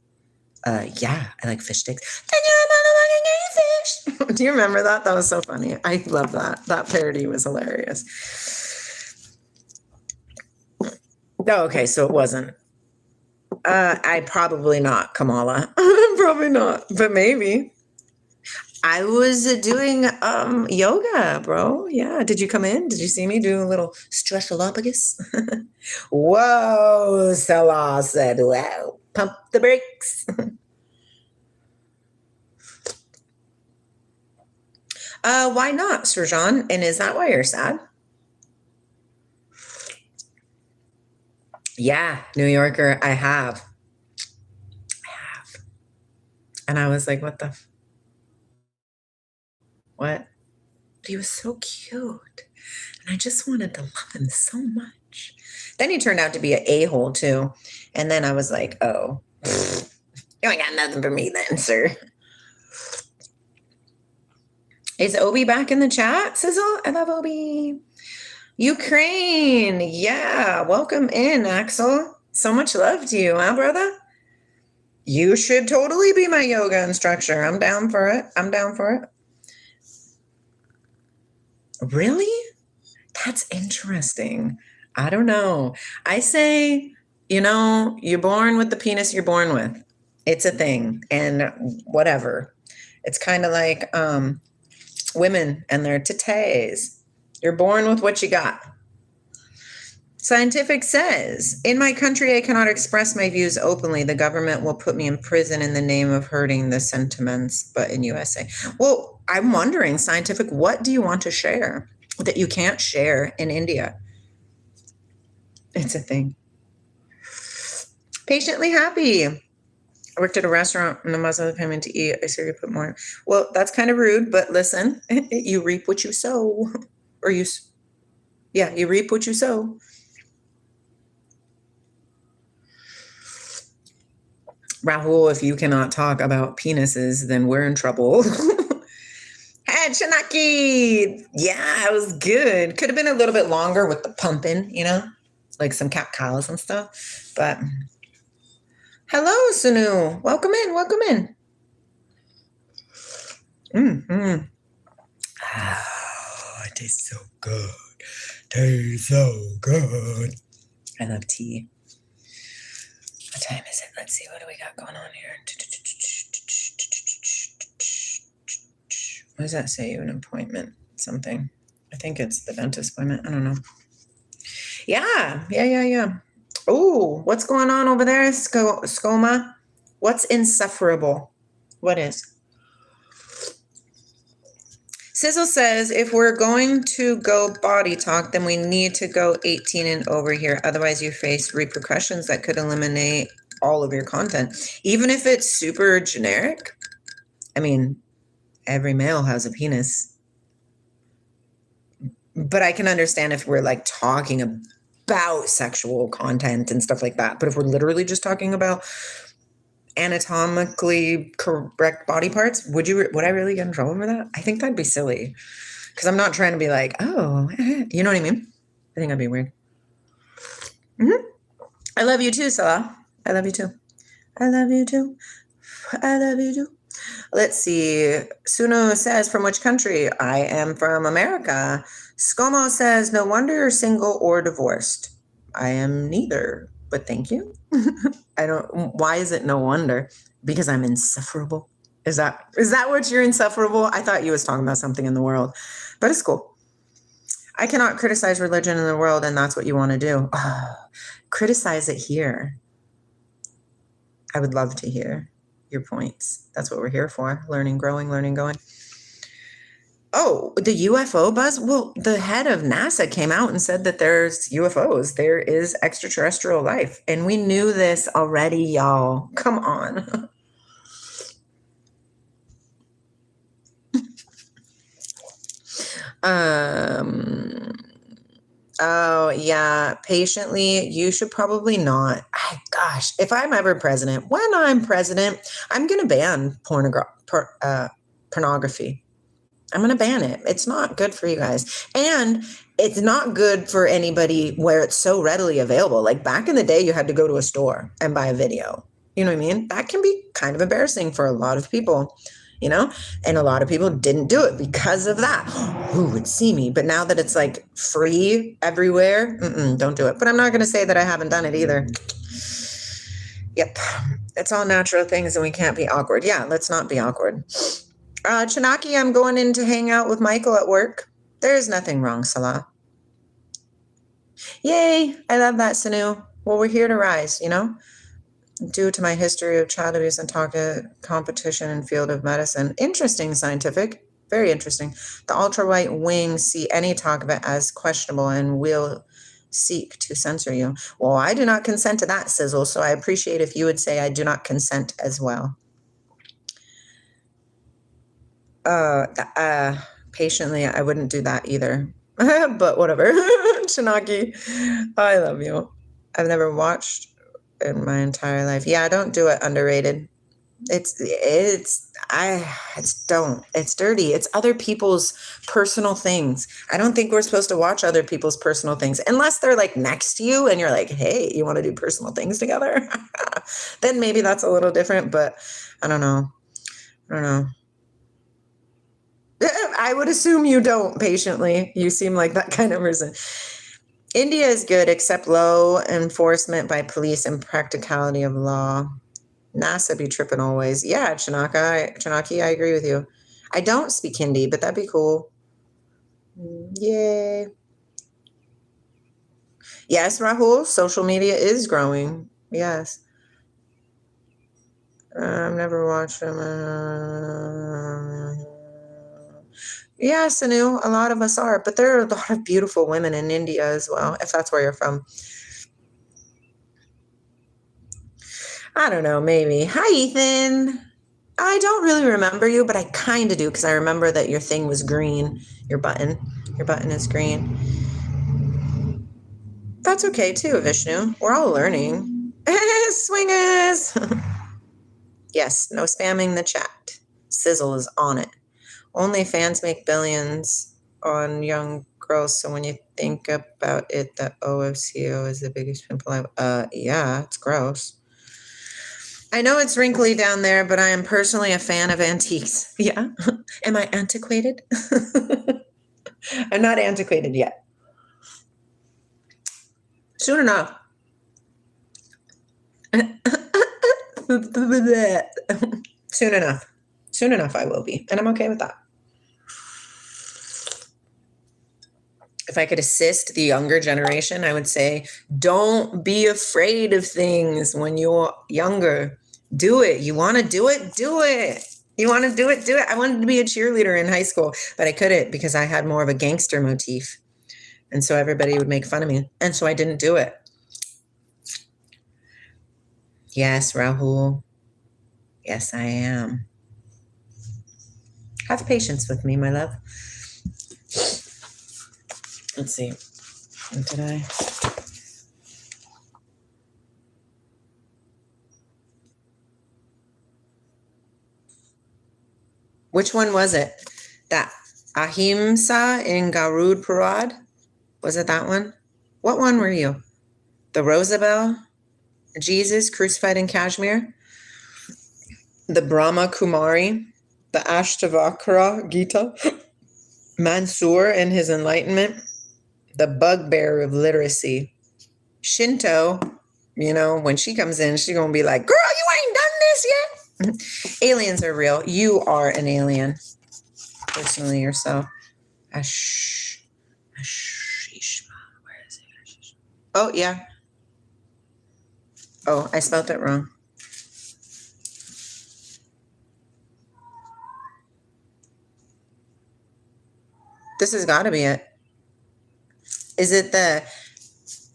Speaker 1: Yeah, I like fish sticks. Then you're a motherfucking gay fish. Do you remember that? That was so funny. I love that. That parody was hilarious. Oh, okay, so it wasn't. I probably not, Kamala. Probably not, but maybe. I was doing yoga, bro. Yeah. Did you come in? Did you see me do a little stretchalopagus? Whoa, Salah said, wow, pump the brakes. Why not, Sirjan? And is that why you're sad? Yeah, New Yorker, I have. And I was like, what the? What? But he was so cute. And I just wanted to love him so much. Then he turned out to be an a-hole too. And then I was like, oh, you ain't got nothing for me then, sir. Is Obi back in the chat, Sizzle? I love Obi. Ukraine. Yeah. Welcome in, Axel. So much love to you, huh, brother? You should totally be my yoga instructor. I'm down for it. I'm down for it. Really? That's interesting. I don't know. I say, you're born with the penis you're born with. It's a thing. And whatever. It's kind of like women and their titties. You're born with what you got. Scientific says, in my country, I cannot express my views openly. The government will put me in prison in the name of hurting the sentiments, but in USA. Well, I'm wondering, Scientific, what do you want to share that you can't share in India? It's a thing. Patiently happy. I worked at a restaurant and the Muslim paid me to eat. I said you put more. Well, that's kind of rude, but listen, you reap what you sow. Or you reap what you sow. Rahul, if you cannot talk about penises, then we're in trouble. Hey, Chinaki. Yeah, it was good. Could have been a little bit longer with the pumping, like some cat cows and stuff. But hello, Sunu. Welcome in. Welcome in. Mm-hmm. Oh, it tastes so good. Tastes so good. I love tea. What time is it? Let's see. What do we got going on here? What does that say? An appointment? Something. I think it's the dentist appointment. I don't know. Yeah. Oh, what's going on over there, Skoma? What's insufferable? What is? Sizzle says, if we're going to go body talk, then we need to go 18 and over here. Otherwise, you face repercussions that could eliminate all of your content. Even if it's super generic. I mean, every male has a penis. But I can understand if we're like talking about sexual content and stuff like that. But if we're literally just talking about anatomically correct body parts, would I really get in trouble for that? I think that'd be silly, because I'm not trying to be like, oh, you know what I mean? I think that'd be weird. Mm-hmm. I love you too, Salah. I love you too. I love you too. I love you too. Let's see. Suno says, from which country? I am from America. Skomo says, no wonder you're single or divorced. I am neither, but thank you. Why is it no wonder? Because I'm insufferable. Is that what you're insufferable? I thought you was talking about something in the world, but it's cool. I cannot criticize religion in the world, and that's what you want to do. Criticize it here. I would love to hear your points. That's what we're here for. Learning, growing, learning, going. Oh, the UFO buzz? Well, the head of NASA came out and said that there's UFOs. There is extraterrestrial life. And we knew this already, y'all. Come on. Oh, yeah. Patiently, you should probably not. Gosh, if I'm ever president, when I'm president, I'm going to ban pornography. I'm going to ban it. It's not good for you guys. And it's not good for anybody where it's so readily available. Like back in the day, you had to go to a store and buy a video. You know what I mean? That can be kind of embarrassing for a lot of people, you know? And a lot of people didn't do it because of that. Who would see me? But now that it's like free everywhere, don't do it. But I'm not going to say that I haven't done it either. Yep. It's all natural things and we can't be awkward. Yeah, let's not be awkward. Chinaki, I'm going in to hang out with Michael at work. There is nothing wrong, Salah. Yay, I love that, Sanu. Well, we're here to rise, you know? Due to my history of child abuse and talk competition in field of medicine. Interesting, scientific. Very interesting. The ultra-right wing see any talk of it as questionable and will seek to censor you. Well, I do not consent to that, Sizzle, so I appreciate if you would say I do not consent as well. Patiently, I wouldn't do that either. But whatever. Chinaki, I love you. I've never watched in my entire life. Yeah, don't do it. Underrated. It's dirty. It's other people's personal things. I don't think we're supposed to watch other people's personal things unless they're like next to you and you're like, hey, you want to do personal things together? Then maybe that's a little different, but I don't know. I would assume you don't. Patiently. You seem like that kind of person. India is good, except low enforcement by police and practicality of law. NASA be tripping always. Yeah, Chinaki, I agree with you. I don't speak Hindi, but that'd be cool. Yay. Yes, Rahul, social media is growing. Yes. I've never watched them. Yeah, Sanu, a lot of us are, but there are a lot of beautiful women in India as well, if that's where you're from. I don't know, maybe. Hi, Ethan. I don't really remember you, but I kind of do because I remember that your thing was green. Your button is green. That's okay too, Vishnu. We're all learning. Swingers. Yes, no spamming the chat. Sizzle is on it. Only fans make billions on young girls. So when you think about it, the OFCO is the biggest pimple I've... yeah, it's gross. I know it's wrinkly down there, but I am personally a fan of antiques. Yeah. Am I antiquated? I'm not antiquated yet. Soon enough. Soon enough. Soon enough I will be. And I'm okay with that. If I could assist the younger generation, I would say, don't be afraid of things when you're younger. Do it. You want to do it? Do it. You want to do it? Do it. I wanted to be a cheerleader in high school, but I couldn't because I had more of a gangster motif. And so everybody would make fun of me. And so I didn't do it. Yes, Rahul. Yes, I am. Have patience with me, my love. Let's see. What did I? Which one was it? That Ahimsa in Garud Purad? Was it that one? What one were you? The Rosabelle? Jesus crucified in Kashmir? The Brahma Kumari? The Ashtavakra Gita? Mansoor and his enlightenment? The bugbear of literacy? Shinto? You know, when she comes in, she's going to be like, girl, you ain't done this yet. Aliens are real. You are an alien. Personally yourself. Where is it? Oh, yeah. Oh, I spelled it wrong. This has got to be it. Is it the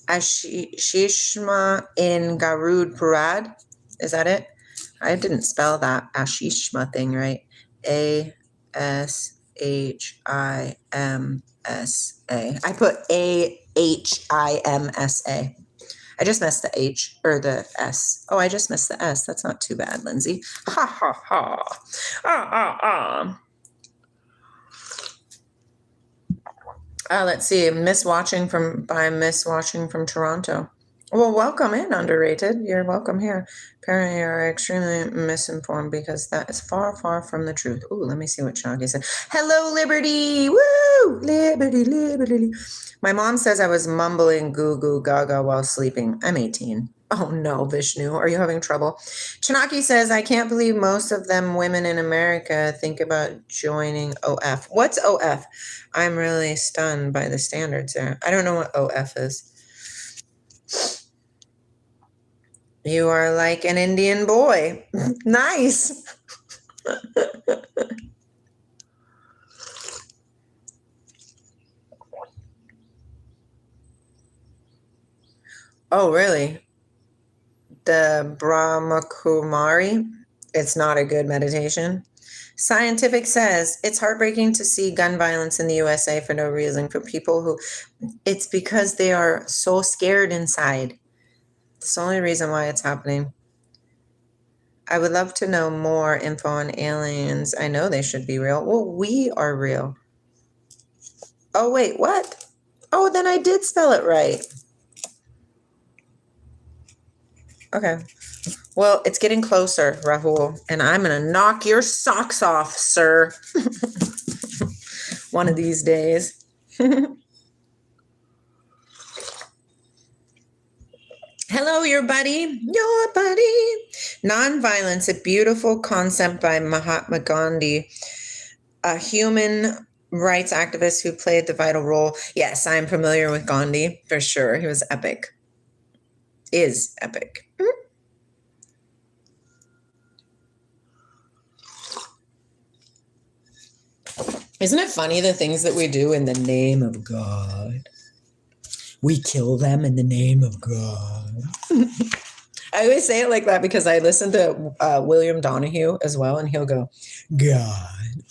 Speaker 1: Ashishma in Garud Purad? Is that it? I didn't spell that Ashishma thing right. ASHIMSA. I put AHIMSA. I just missed the H or the S. Oh, I just missed the S. That's not too bad, Lindsay. Ha ha ha. Let's see. Miss watching from Toronto. Well, welcome in, underrated. You're welcome here. Apparently, you are extremely misinformed because that is far, far from the truth. Ooh, let me see what Shaggy said. Hello, Liberty. Woo! Liberty. My mom says I was mumbling goo goo gaga while sleeping. I'm 18. Oh no, Vishnu, are you having trouble? Chanaki says, I can't believe most of them women in America think about joining OF. What's OF? I'm really stunned by the standards there. I don't know what OF is. You are like an Indian boy. Nice. Oh, really? The Brahmakumari, it's not a good meditation. Scientific says it's heartbreaking to see gun violence in the USA for no reason. For people who, it's because they are so scared inside. It's the only reason why it's happening. I would love to know more info on aliens. I know they should be real. Well, we are real. Oh, wait, what? Oh, then I did spell it right. Okay. Well, it's getting closer, Rahul, and I'm going to knock your socks off, sir. One of these days. Hello, your buddy. Nonviolence, a beautiful concept by Mahatma Gandhi, a human rights activist who played the vital role. Yes, I'm familiar with Gandhi, for sure. He was epic. Is epic. Isn't it funny the things that we do in the name of God? We kill them in the name of God. I always say it like that because I listen to William Donahue as well, and he'll go, God.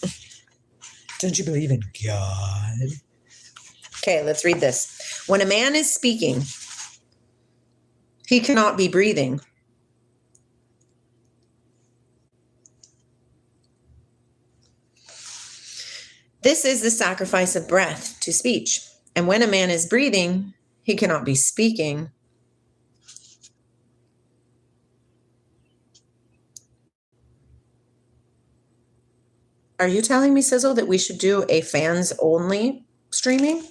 Speaker 1: Don't you believe in God? Okay, let's read this. When a man is speaking, he cannot be breathing. This is the sacrifice of breath to speech. And when a man is breathing, he cannot be speaking. Are you telling me, Sizzle, that we should do a fans only streaming?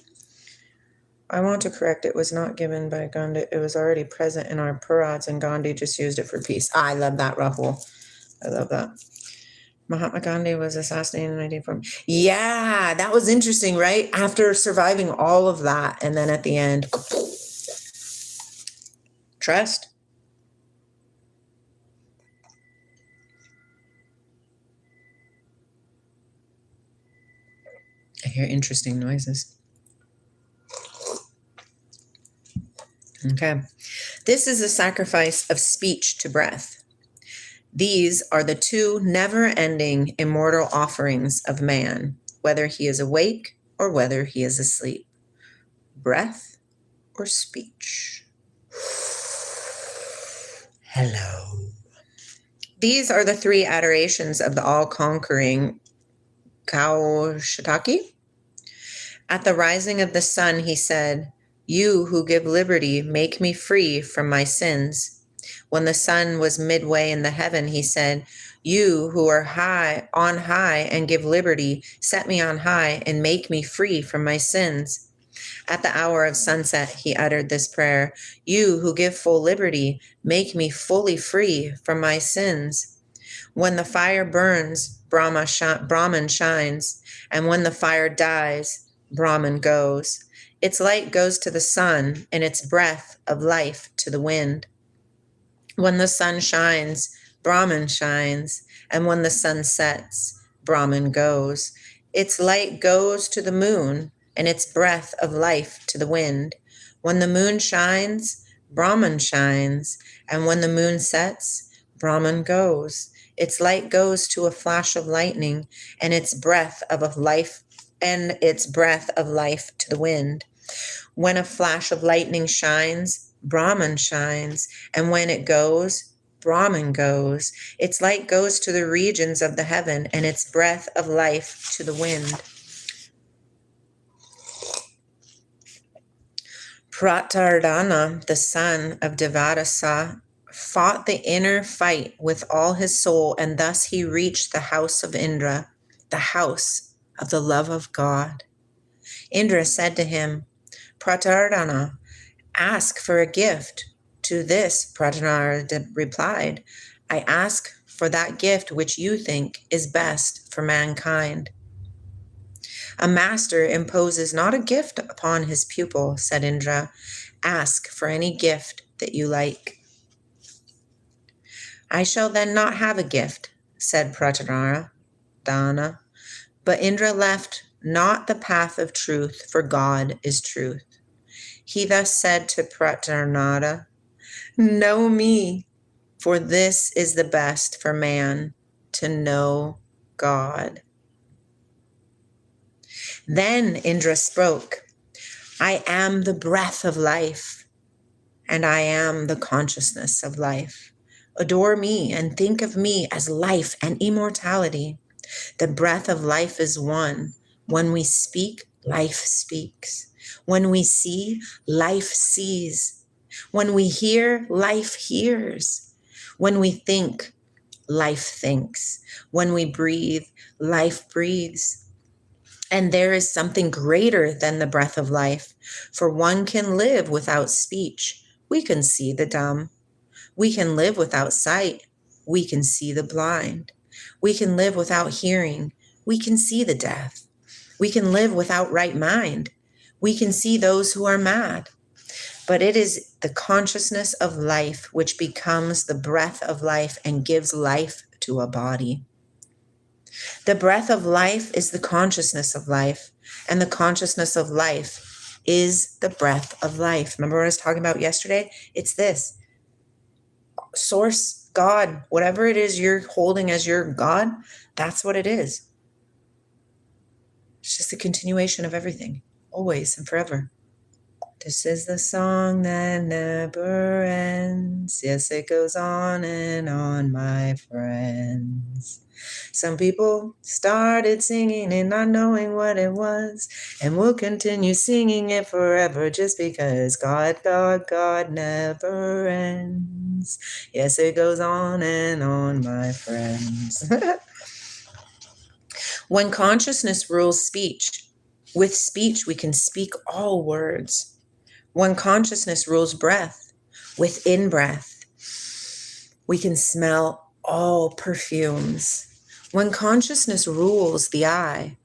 Speaker 1: I want to correct, it was not given by Gandhi. It was already present in our Purads, and Gandhi just used it for peace. I love that, Rahul. I love that. Mahatma Gandhi was assassinated in 1940. Yeah, that was interesting, right? After surviving all of that, and then at the end, trust. I hear interesting noises. Okay. This is a sacrifice of speech to breath. These are the two never-ending immortal offerings of man, whether he is awake or whether he is asleep. Breath or speech. Hello. These are the three adorations of the all-conquering Kaushitaki. At the rising of the sun, he said, "You who give liberty, make me free from my sins." When the sun was midway in the heaven, he said, "You who are on high and give liberty, set me on high and make me free from my sins." At the hour of sunset, he uttered this prayer: You who give full liberty, make me fully free from my sins. When the fire burns, Brahman shines, and when the fire dies, Brahman goes. Its light goes to the sun, and its breath of life to the wind. When the sun shines, Brahman shines, and when the sun sets, Brahman goes. Its light goes to the moon, and its breath of life to the wind. When the moon shines, Brahman shines, and when the moon sets, Brahman goes. Its light goes to a flash of lightning, and its breath of life to the wind. When a flash of lightning shines, Brahman shines, and when it goes, Brahman goes. Its light goes to the regions of the heaven, and its breath of life to the wind. Pratardana, the son of Devadasa, fought the inner fight with all his soul, and thus he reached the house of Indra, the house of the love of God. Indra said to him, Pratardana, ask for a gift. To this, Pratardana replied, I ask for that gift which you think is best for mankind. A master imposes not a gift upon his pupil, said Indra. Ask for any gift that you like. I shall then not have a gift, said Pratardana. But Indra left not the path of truth, for God is truth. He thus said to Pratardana, Know me, for this is the best for man, to know God. Then Indra spoke, I am the breath of life, and I am the consciousness of life. Adore me and think of me as life and immortality. The breath of life is one. When we speak, life speaks. When we see, life sees. When we hear, life hears. When we think, life thinks. When we breathe, life breathes. And there is something greater than the breath of life, for one can live without speech. We can see the dumb. We can live without sight. We can see the blind. We can live without hearing. We can see the deaf. We can live without right mind. We can see those who are mad. But it is the consciousness of life which becomes the breath of life and gives life to a body. The breath of life is the consciousness of life, and the consciousness of life is the breath of life. Remember what I was talking about yesterday? It's this. Source, God, whatever it is you're holding as your God, that's what it is. It's just a continuation of everything, always and forever. This is the song that never ends. Yes, it goes on and on, my friends. Some people started singing and not knowing what it was, and will continue singing it forever just because God, God, God never ends. Yes, it goes on and on, my friends. When consciousness rules speech, with speech we can speak all words. When consciousness rules breath, with in-breath, we can smell all perfumes. When consciousness rules the eye,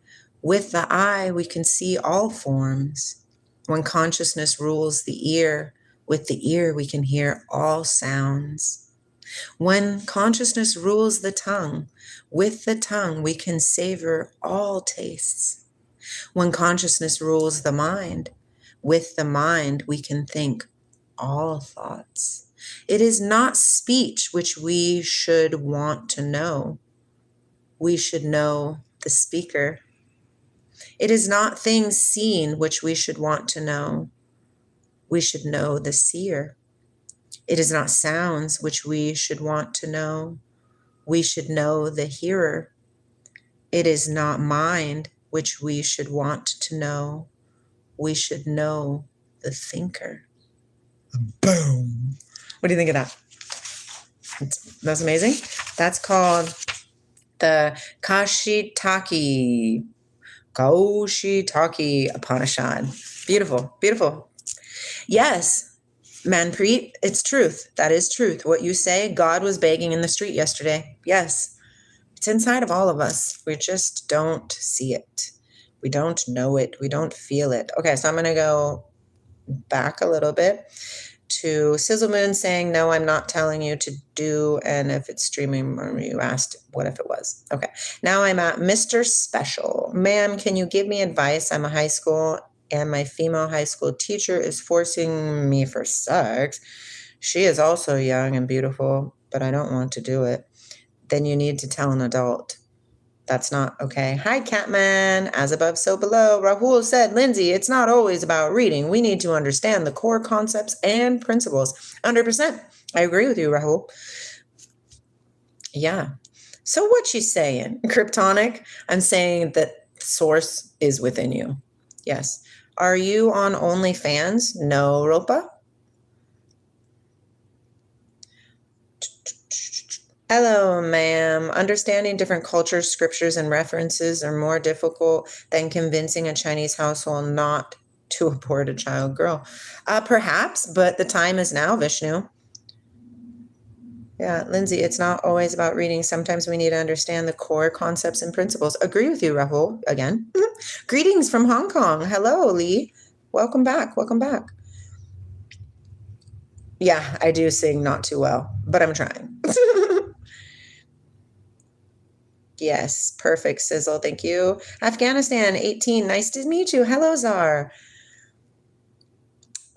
Speaker 1: with the eye we can see all forms. When consciousness rules the ear, with the ear we can hear all sounds. When consciousness rules the tongue, with the tongue we can savor all tastes. When consciousness rules the mind, with the mind we can think all thoughts. It is not speech which we should want to know. We should know the speaker. It is not things seen which we should want to know. We should know the seer. It is not sounds which we should want to know. We should know the hearer. It is not mind which we should want to know. We should know the thinker. Boom. What do you think of that? That's amazing. That's called the Kashitaki Kaushitaki Upanishad. Beautiful, beautiful. Yes, Manpreet, it's truth. That is truth. What you say, God was begging in the street yesterday. Yes, it's inside of all of us. We just don't see it. We don't know it. We don't feel it. Okay, so I'm going to go back a little bit to Sizzle Moon saying, no, I'm not telling you to do. And if it's streaming, you asked, what if it was? Okay, now I'm at Mr. Special. Ma'am, can you give me advice? I'm a high school and my female high school teacher is forcing me for sex. She is also young and beautiful, but I don't want to do it. Then you need to tell an adult. That's not okay. Hi, Catman. As above, so below. Rahul said, Lindsay, it's not always about reading. We need to understand the core concepts and principles. 100%. I agree with you, Rahul. Yeah. So what you saying? Kryptonic? I'm saying that source is within you. Yes. Are you on OnlyFans? No, Ropa. Hello, ma'am. Understanding different cultures, scriptures, and references are more difficult than convincing a Chinese household not to abort a child girl. Perhaps, but the time is now, Vishnu. Yeah, Lindsay, it's not always about reading. Sometimes we need to understand the core concepts and principles. Agree with you, Rahul, again. Greetings from Hong Kong. Hello, Lee. Welcome back. Welcome back. Yeah, I do sing not too well, but I'm trying. Yes, perfect, Sizzle. Thank you. Afghanistan, 18. Nice to meet you. Hello, Czar.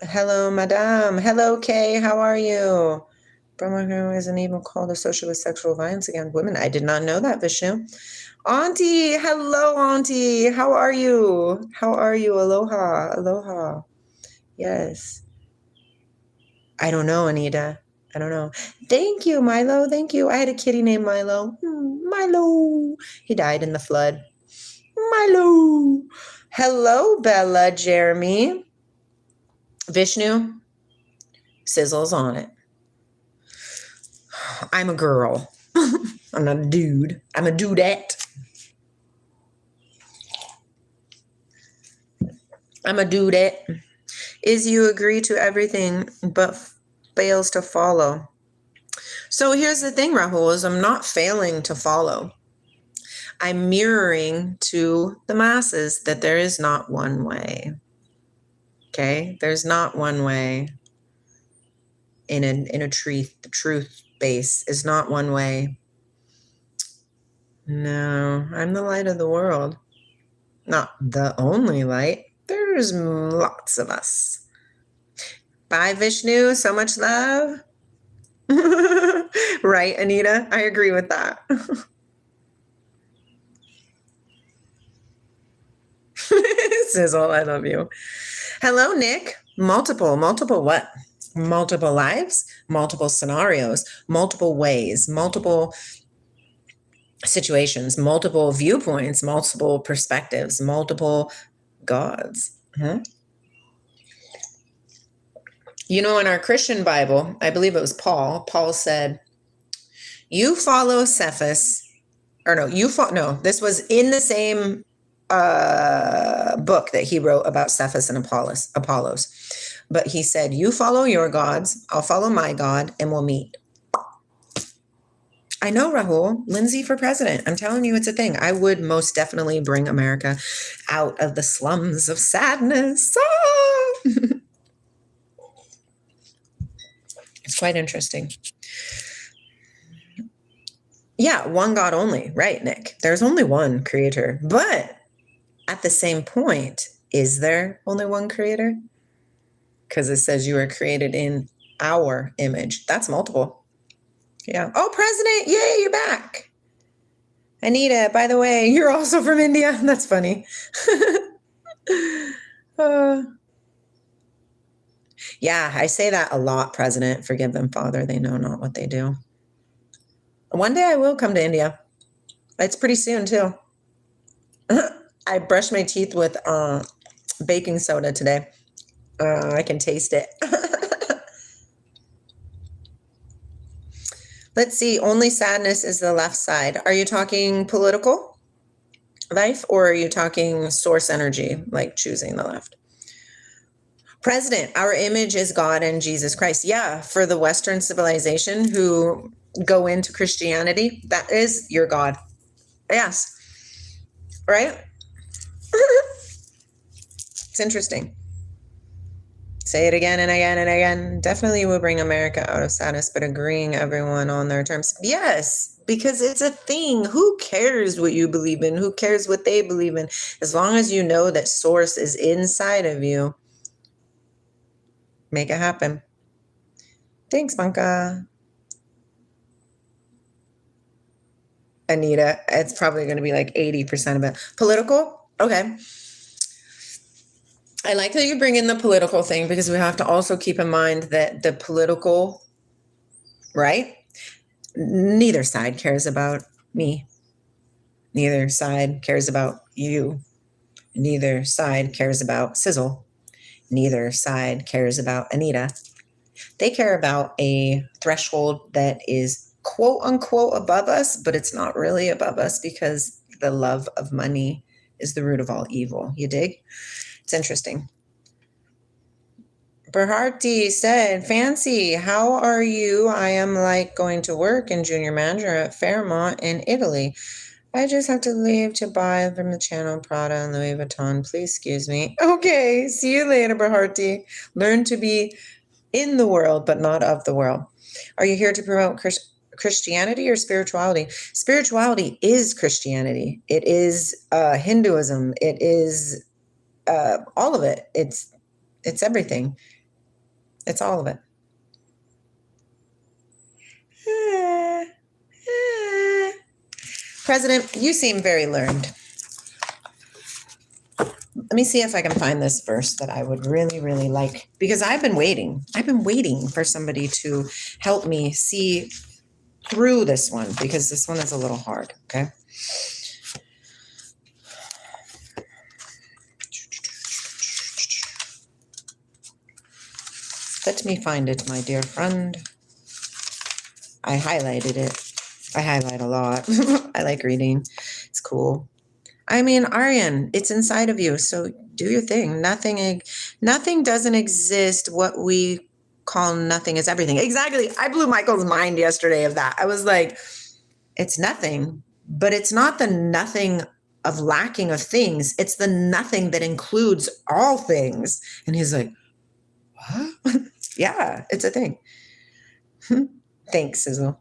Speaker 1: Hello, Madame. Hello, Kay. How are you? Brahma isn't even called a socialist sexual violence against women. I did not know that, Vishnu. Auntie. Hello, Auntie. How are you? How are you? Aloha. Aloha. Yes. I don't know, Anita. I don't know. Thank you, Milo. Thank you. I had a kitty named Milo. Milo. He died in the flood. Milo. Hello, Bella, Jeremy. Vishnu. Sizzle's on it. I'm a girl. I'm not a dude. I'm a dudette. I'm a dudette. Is you agree to everything but fails to follow. So here's the thing, Rahul, is I'm not failing to follow. I'm mirroring to the masses that there is not one way. Okay? There's not one way in a truth. The truth base is not one way. No, I'm the light of the world. Not the only light. There's lots of us. Bye, Vishnu. So much love. Right, Anita? I agree with that. Sizzle, I love you. Hello, Nick. Multiple what? Multiple lives, multiple scenarios, multiple ways, multiple situations, multiple viewpoints, multiple perspectives, multiple gods. You know, in our Christian Bible, I believe it was Paul said, you follow Cephas, or no, this was in the same book that he wrote about Cephas and Apollos. But he said, you follow your gods, I'll follow my God, and we'll meet. I know, Rahul. Lindsay for president. I'm telling you, it's a thing. I would most definitely bring America out of the slums of sadness. It's quite interesting. Yeah, one God only. Right, Nick? There's only one creator. But at the same point, is there only one creator? Because it says you are created in our image. That's multiple. Yeah. Oh, President. Yay, you're back. Anita, by the way, you're also from India. That's funny. Yeah, I say that a lot, President. Forgive them, Father. They know not what they do. One day I will come to India. It's pretty soon, too. I brushed my teeth with baking soda today. I can taste it. Let's see. Only sadness is the left side. Are you talking political? life, or are you talking source energy, like choosing the left? President, our image is God and Jesus Christ. Yeah, for the Western civilization who go into Christianity, that is your God. Yes. Right? It's interesting. Say it again and again and again. Definitely will bring America out of sadness, but agreeing everyone on their terms. Yes, because it's a thing. Who cares what you believe in? Who cares what they believe in? As long as you know that source is inside of you, make it happen. Thanks, Banka. Anita, it's probably going to be like 80% of it. Political? Okay. I like that you bring in the political thing because we have to also keep in mind that the political, right? Neither side cares about me. Neither side cares about you. Neither side cares about Sizzle. Neither side cares about Anita. They care about a threshold that is quote unquote above us, but it's not really above us because the love of money is the root of all evil. You dig? It's interesting. Berharti said, Fancy, how are you? I am like going to work in junior manager at Fairmont in Italy. I just have to leave to buy from the channel Prada and Louis Vuitton. Please excuse me. Okay, see you later, Berharti. Learn to be in the world, but not of the world. Are you here to promote Christianity or spirituality? Spirituality is Christianity. It is Hinduism. It is all of it. It's everything. It's all of it. President, you seem very learned. Let me see if I can find this verse that I would really, really like, because I've been waiting. I've been waiting for somebody to help me see through this one, because this one is a little hard, okay? Let me find it, my dear friend. I highlighted it. I highlight a lot. I like reading. It's cool. I mean, Aryan, it's inside of you, so do your thing. Nothing doesn't exist. What we call nothing is everything. Exactly. I blew Michael's mind yesterday of that. I was like, it's nothing, but it's not the nothing of lacking of things. It's the nothing that includes all things. And he's like, what? Yeah, it's a thing. Thanks, Sizzle.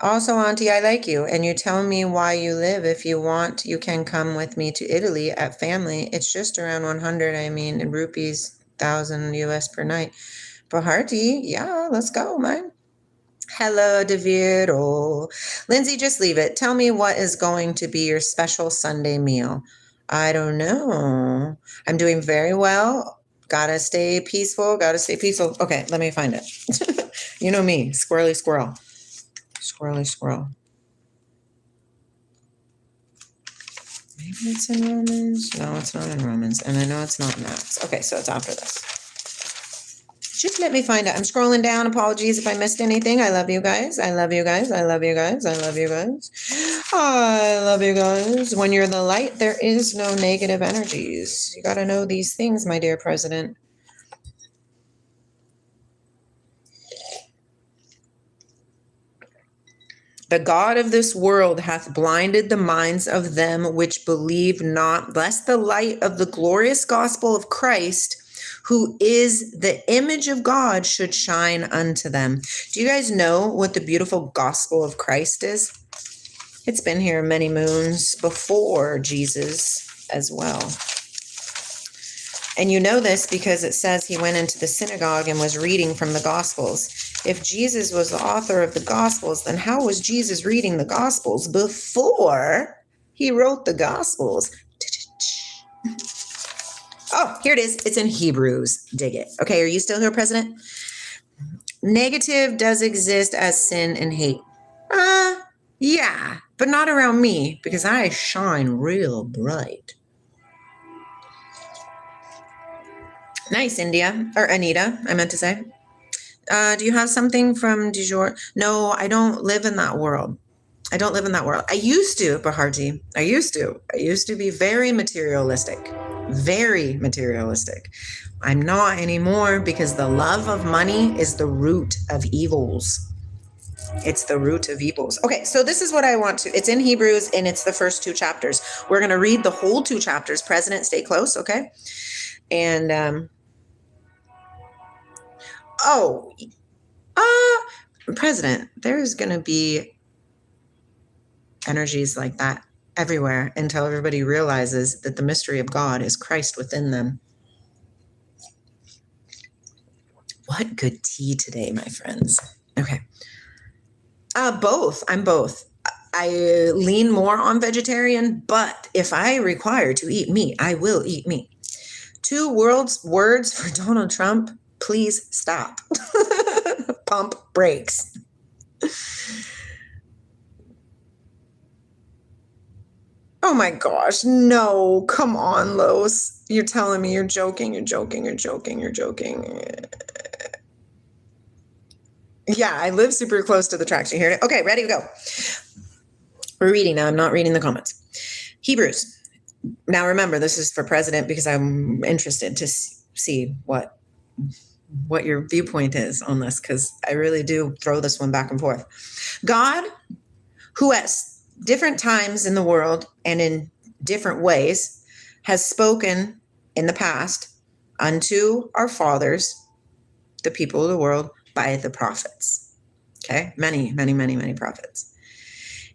Speaker 1: Also, Auntie, I like you, and you tell me why you live. If you want, you can come with me to Italy at family. It's just around 100, in rupees, 1,000 US per night. Baharti, yeah, let's go, man. Hello, Daviro. Lindsay, just leave it. Tell me what is going to be your special Sunday meal. I don't know. I'm doing very well. Gotta stay peaceful. Okay, let me find it. You know me, squirrely squirrel. Squirrely squirrel. Maybe it's in Romans. No, it's not in Romans. And I know it's not in Acts. Okay, so it's after this. Just let me find it. I'm scrolling down. Apologies if I missed anything. I love you guys. I love you guys. I love you guys. I love you guys. I love you guys. When you're the light, there is no negative energies. You got to know these things, my dear president. The God of this world hath blinded the minds of them which believe not, lest the light of the glorious gospel of Christ, who is the image of God, should shine unto them. Do you guys know what the beautiful gospel of Christ is? It's been here many moons before Jesus as well. And you know this because it says he went into the synagogue and was reading from the Gospels. If Jesus was the author of the Gospels, then how was Jesus reading the Gospels before he wrote the Gospels? Oh, here it is. It's in Hebrews. Dig it. Okay, are you still here, President? Negative does exist as sin and hate. Yeah, but not around me because I shine real bright. Nice, India, or Anita, I meant to say. Do you have something from du jour? No, I don't live in that world. I don't live in that world. I used to, Baharji. I used to be very materialistic. Very materialistic. I'm not anymore because the love of money is the root of evils. It's the root of evils. Okay, so this is what I want to, it's in Hebrews and it's the first 2 chapters. We're going to read the whole 2 chapters. President, stay close, okay? And, President, there's going to be energies like that everywhere until everybody realizes that the mystery of God is Christ within them. What good tea today, my friends. Okay. Both. I'm both. I lean more on vegetarian, but if I require to eat meat, I will eat meat. 2 words for Donald Trump. Please stop. Pump brakes. Oh my gosh. No, come on, Los. You're telling me you're joking. Yeah, I live super close to the tracks. You hear it? Okay, ready to go. We're reading now. I'm not reading the comments. Hebrews. Now remember, this is for President because I'm interested to see what your viewpoint is on this, because I really do throw this one back and forth. God, who at different times in the world and in different ways has spoken in the past unto our fathers, the people of the world, by the prophets. Okay? Many prophets.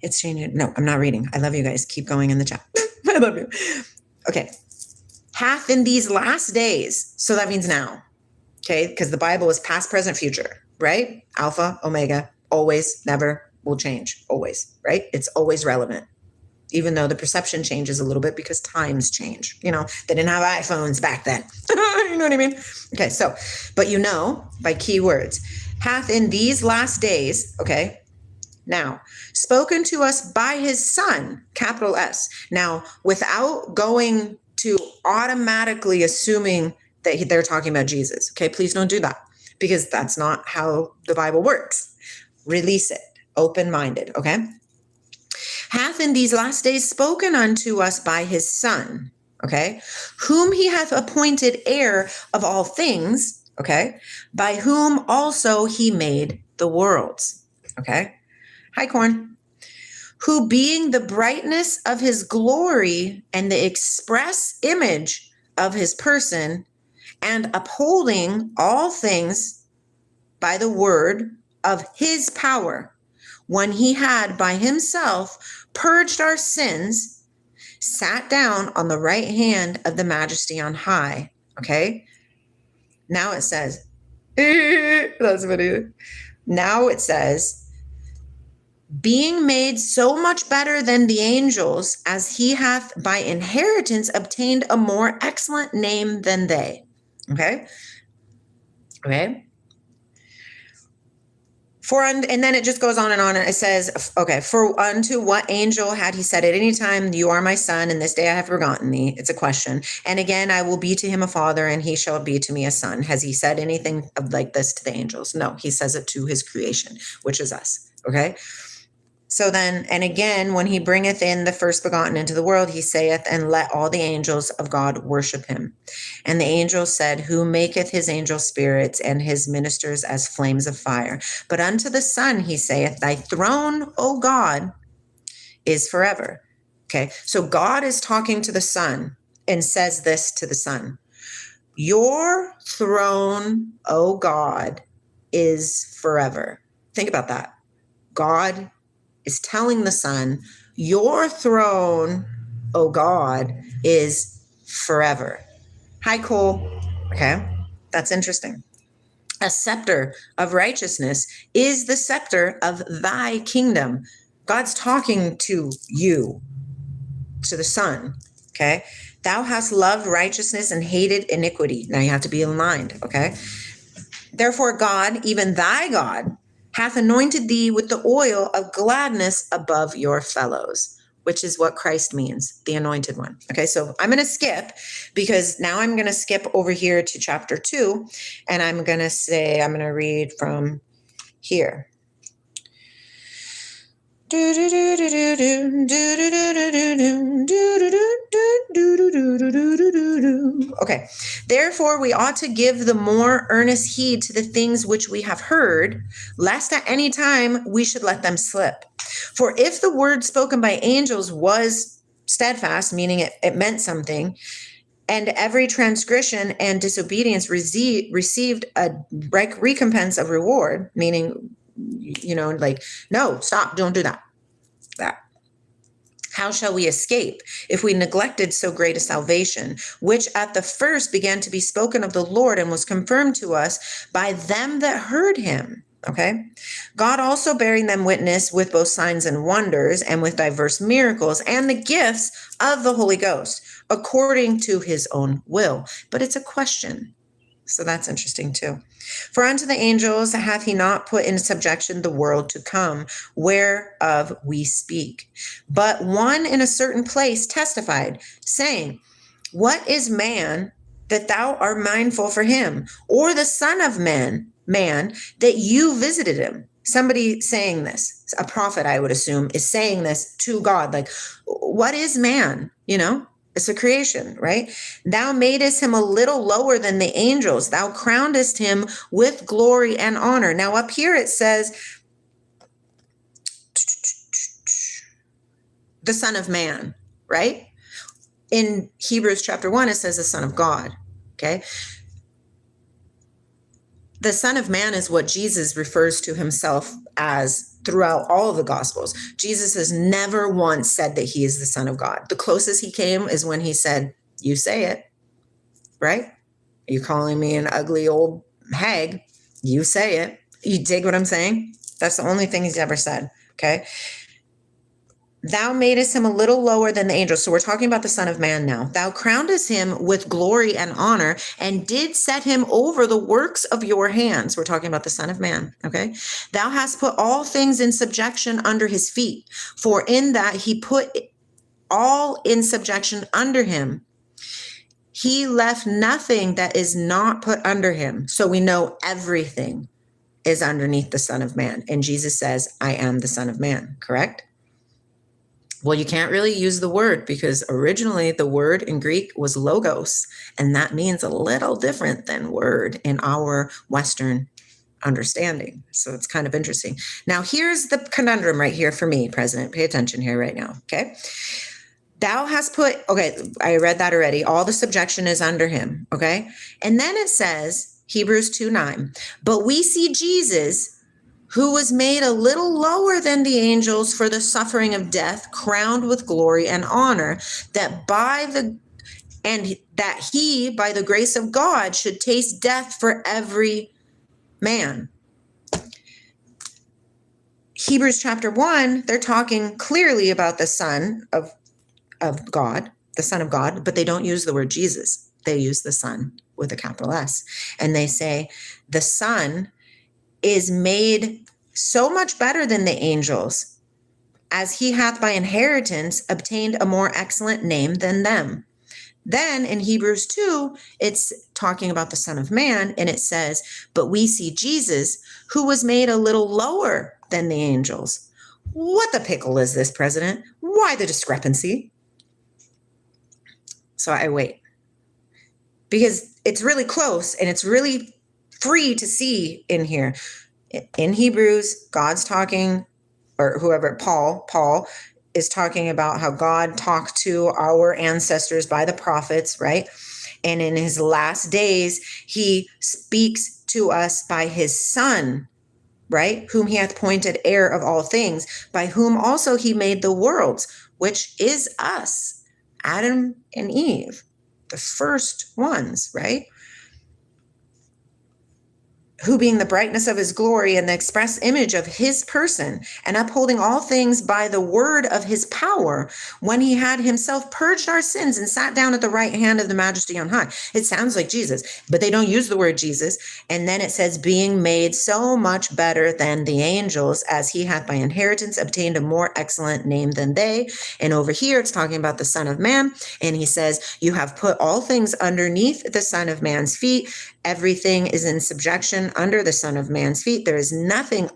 Speaker 1: It's changing. No, I'm not reading. I love you guys. Keep going in the chat. I love you. Okay. Hath in these last days. So that means now. Okay? Because the Bible is past, present, future. Right? Alpha, Omega. Always, never, will change. Always. Right? It's always relevant. Even though the perception changes a little bit because times change. You know, they didn't have iPhones back then. You know what I mean? Okay, so, but you know, by keywords, hath in these last days, okay, now, spoken to us by his son, capital S. Now, without going to automatically assuming that they're talking about Jesus, okay, please don't do that because that's not how the Bible works. Release it, open-minded, okay? Hath in these last days spoken unto us by his son, okay, whom he hath appointed heir of all things, okay, by whom also he made the worlds, okay. Hi, Corn. Who being the brightness of his glory and the express image of his person, and upholding all things by the word of his power, when he had by himself purged our sins, sat down on the right hand of the majesty on high. Okay. Now it says, that's what it is. Now it says, being made so much better than the angels, as he hath by inheritance obtained a more excellent name than they. Okay. Okay. And then it just goes on and on. And it says, okay, for unto what angel had he said at any time, you are my son, and this day I have forgotten thee? It's a question. And again, I will be to him a father, and he shall be to me a son. Has he said anything like this to the angels? No, he says it to his creation, which is us. Okay. So then, and again, when he bringeth in the first begotten into the world, he saith, and let all the angels of God worship him. And the angels said, who maketh his angels spirits and his ministers as flames of fire. But unto the Son he saith, thy throne, O God, is forever. Okay, so God is talking to the Son and says this to the Son. Your throne, O God, is forever. Think about that. God is telling the Son, your throne, O God, is forever. Hi, Cole. Okay, that's interesting. A scepter of righteousness is the scepter of thy kingdom. God's talking to you, to the Son. Okay, thou hast loved righteousness and hated iniquity. Now you have to be aligned. Okay, therefore God, even thy God, hath anointed thee with the oil of gladness above your fellows, which is what Christ means, the anointed one. Okay, so I'm going to skip because now I'm going to skip over here to chapter 2, and I'm going to read from here. Okay. Therefore, we ought to give the more earnest heed to the things which we have heard, lest at any time we should let them slip. For if the word spoken by angels was steadfast, meaning it meant something, and every transgression and disobedience received a recompense of reward, meaning, like, no, stop, don't do that. How shall we escape if we neglected so great a salvation, which at the first began to be spoken of the Lord and was confirmed to us by them that heard him? Okay. God also bearing them witness with both signs and wonders and with diverse miracles and the gifts of the Holy Ghost, according to his own will. But it's a question. So that's interesting too. For unto the angels hath he not put in subjection the world to come, whereof we speak. But one in a certain place testified, saying, what is man that thou art mindful for him, or the son of man that you visited him? Somebody saying this, a prophet, I would assume, is saying this to God. Like, what is man? It's a creation, right? Thou madest him a little lower than the angels. Thou crownedest him with glory and honor. Now up here it says, the Son of Man, right? In Hebrews chapter 1, it says the Son of God, okay? The Son of Man is what Jesus refers to himself as throughout all of the Gospels. Jesus has never once said that he is the Son of God. The closest he came is when he said, you say it, right? Are you calling me an ugly old hag? You say it. You dig what I'm saying? That's the only thing he's ever said, okay? Thou madest him a little lower than the angels. So we're talking about the Son of Man now. Thou crownedest him with glory and honor and did set him over the works of your hands. We're talking about the Son of Man. Okay. Thou hast put all things in subjection under his feet. For in that he put all in subjection under him. He left nothing that is not put under him. So we know everything is underneath the Son of Man. And Jesus says, I am the Son of Man. Correct? Well, you can't really use the word because originally the word in Greek was logos, and that means a little different than word in our Western understanding. So it's kind of interesting. Now, here's the conundrum right here for me, President. Pay attention here right now, okay? Thou hast put, okay, I read that already. All the subjection is under him, okay? And then it says, Hebrews 2:9, but we see Jesus, who was made a little lower than the angels for the suffering of death, crowned with glory and honor, that he, by the grace of God, should taste death for every man. Hebrews chapter 1, they're talking clearly about the Son of God, the Son of God, but they don't use the word Jesus. They use the Son with a capital S. And they say the Son is made so much better than the angels, as he hath by inheritance obtained a more excellent name than them. Then in Hebrews 2, it's talking about the Son of Man, and it says, but we see Jesus, who was made a little lower than the angels. What the pickle is this, President? Why the discrepancy? So I wait. Because it's really close, and it's really free to see in here. In Hebrews, God's talking, or whoever, Paul is talking about how God talked to our ancestors by the prophets, right? And in his last days, he speaks to us by his Son, right? Whom he hath appointed heir of all things, by whom also he made the worlds, which is us, Adam and Eve, the first ones, right? Who being the brightness of his glory and the express image of his person, and upholding all things by the word of his power, when he had himself purged our sins and sat down at the right hand of the majesty on high. It sounds like Jesus, but they don't use the word Jesus. And then it says, being made so much better than the angels, as he hath by inheritance obtained a more excellent name than they. And over here, it's talking about the Son of Man. And he says, you have put all things underneath the Son of Man's feet. Everything is in subjection under the Son of Man's feet. There is nothing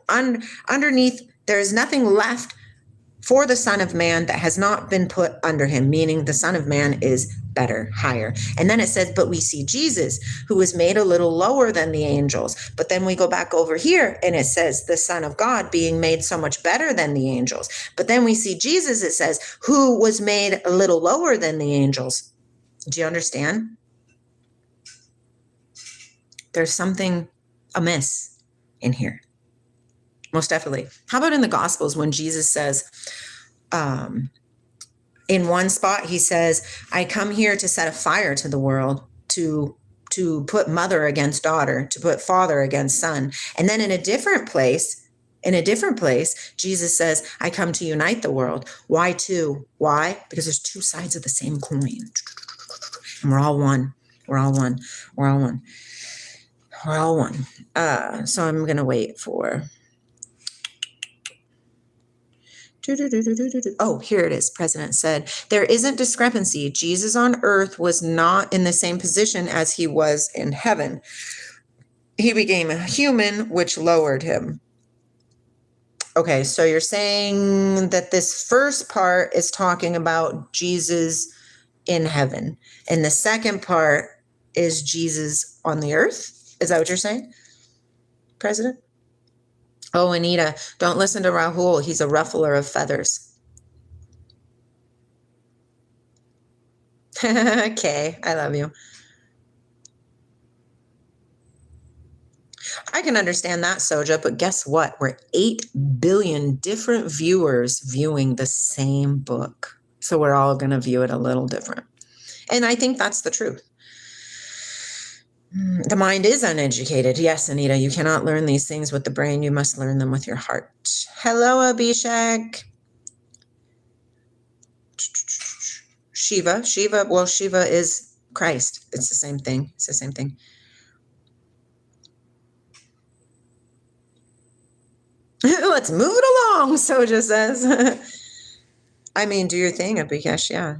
Speaker 1: underneath. There is nothing left for the Son of Man that has not been put under him, meaning the Son of Man is better, higher. And then it says, but we see Jesus, who was made a little lower than the angels. But then we go back over here and it says the Son of God being made so much better than the angels. But then we see Jesus, it says, who was made a little lower than the angels. Do you understand? There's something amiss in here. Most definitely. How about in the Gospels when Jesus says, in one spot, he says, I come here to set a fire to the world, to put mother against daughter, to put father against son. And then in a different place, Jesus says, I come to unite the world. Why two? Why? Because there's two sides of the same coin. And we're all one. We're all one. We're all one. We're all one. So I'm going to wait for... Oh, here it is. President said, there isn't discrepancy. Jesus on earth was not in the same position as he was in heaven. He became a human, which lowered him. Okay, so you're saying that this first part is talking about Jesus in heaven, and the second part is Jesus on the earth? Is that what you're saying, President? Oh, Anita, don't listen to Rahul. He's a ruffler of feathers. Okay, I love you. I can understand that, Soja, but guess what? We're 8 billion different viewers viewing the same book. So we're all going to view it a little different. And I think that's the truth. The mind is uneducated. Yes, Anita, you cannot learn these things with the brain. You must learn them with your heart. Hello, Abhishek. Shiva. Well, Shiva is Christ. It's the same thing. It's the same thing. Let's move it along, Soja says. I mean, do your thing, Abhikesh, yeah.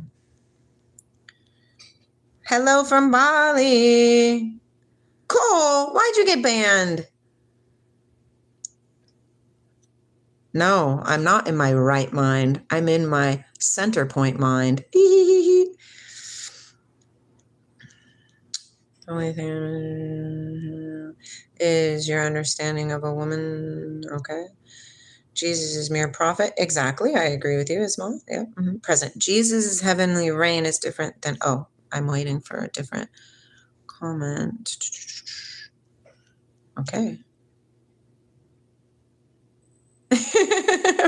Speaker 1: Hello from Bali. Cole, why'd you get banned? No, I'm not in my right mind. I'm in my center point mind. The only thing is your understanding of a woman. Okay. Jesus is mere prophet. Exactly. I agree with you, Ismail. Yeah. Mm-hmm. Present. Jesus' heavenly reign is different than, oh, I'm waiting for a different comment. Okay.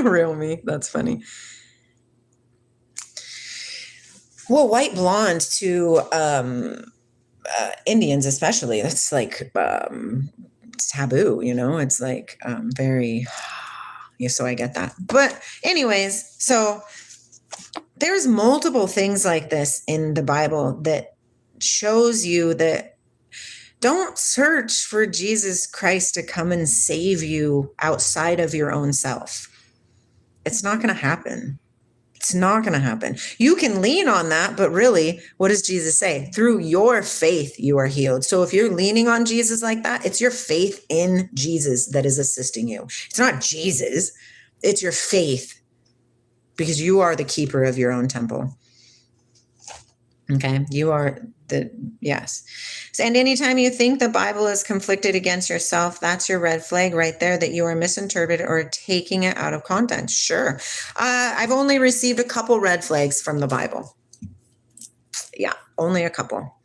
Speaker 1: Real me. That's funny. Well, white blonde to Indians especially, that's like taboo, you know? It's like very, yeah, so I get that. But anyways, so there's multiple things like this in the Bible that shows you that don't search for Jesus Christ to come and save you outside of your own self. It's not going to happen. It's not going to happen. You can lean on that, but really, what does Jesus say? Through your faith, you are healed. So if you're leaning on Jesus like that, it's your faith in Jesus that is assisting you. It's not Jesus. It's your faith, because you are the keeper of your own temple. Okay, you are yes. And anytime you think the Bible is conflicted against yourself, that's your red flag right there, that you are misinterpreting or taking it out of context. Sure. I've only received a couple red flags from the Bible. Yeah, only a couple.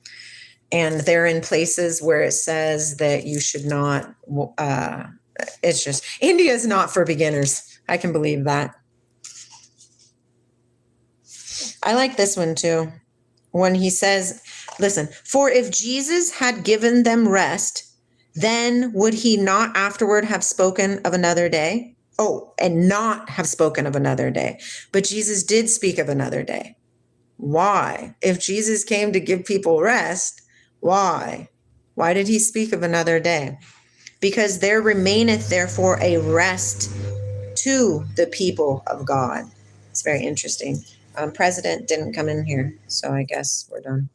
Speaker 1: And they're in places where it says that you should not, it's just, India is not for beginners. I can believe that. I like this one too. When he says, listen, for if Jesus had given them rest, then would he not afterward have spoken of another day? Oh, and not have spoken of another day. But Jesus did speak of another day. Why? If Jesus came to give people rest, why? Why did he speak of another day? Because there remaineth therefore a rest to the people of God. It's very interesting. President didn't come in here, so I guess we're done.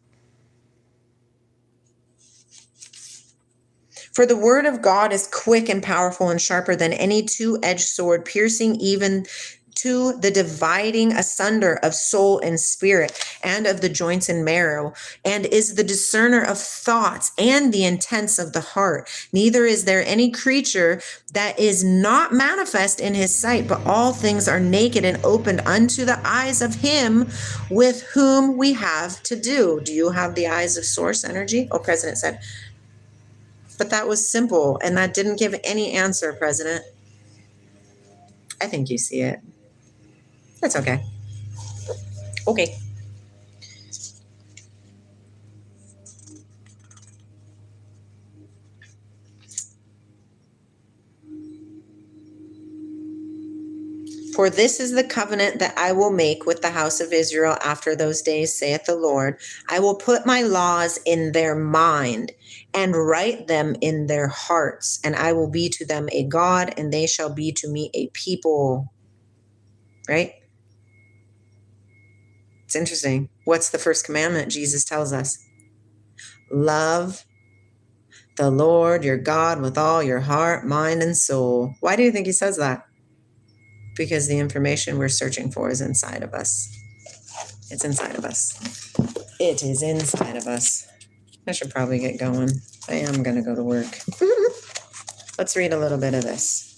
Speaker 1: For the word of God is quick and powerful and sharper than any two-edged sword, piercing even to the dividing asunder of soul and spirit and of the joints and marrow, and is the discerner of thoughts and the intents of the heart. Neither is there any creature that is not manifest in his sight, but all things are naked and opened unto the eyes of him with whom we have to do. Do you have the eyes of source energy? Oh, President said, but that was simple, and that didn't give any answer, President. I think you see it. That's okay. Okay. For this is the covenant that I will make with the house of Israel after those days, saith the Lord. I will put my laws in their mind and write them in their hearts, and I will be to them a God, and they shall be to me a people. Right? It's interesting. What's the first commandment? Jesus tells us. Love the Lord your God with all your heart, mind, and soul. Why do you think he says that? Because the information we're searching for is inside of us. It's inside of us. It is inside of us. I should probably get going. I am going to go to work. Let's read a little bit of this.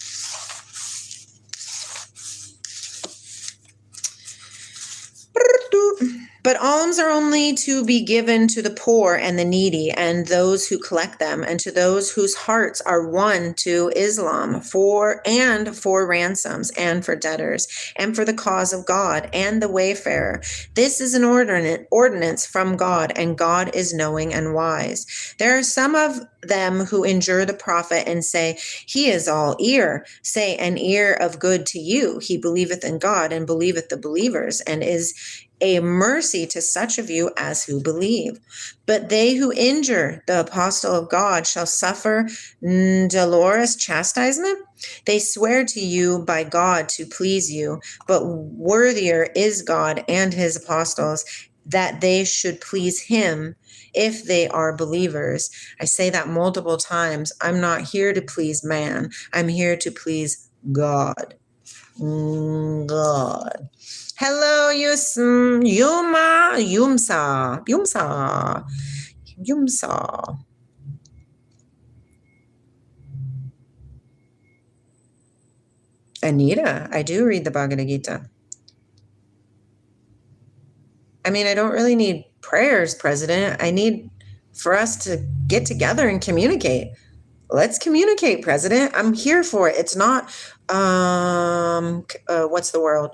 Speaker 1: But alms are only to be given to the poor and the needy and those who collect them, and to those whose hearts are won to Islam for ransoms and for debtors and for the cause of God and the wayfarer. This is an ordinance from God, and God is knowing and wise. There are some of them who injure the prophet and say, he is all ear. Say, an ear of good to you. He believeth in God and believeth the believers, and is a mercy to such of you as who believe. But they who injure the apostle of God shall suffer dolorous chastisement. They swear to you by God to please you, but worthier is God and his apostles that they should please him if they are believers. I say that multiple times. I'm not here to please man. I'm here to please God. God. Hello, Yumsa. Anita, I do read the Bhagavad Gita. I mean, I don't really need prayers, President. I need for us to get together and communicate. Let's communicate, President. I'm here for it. It's not, what's the word?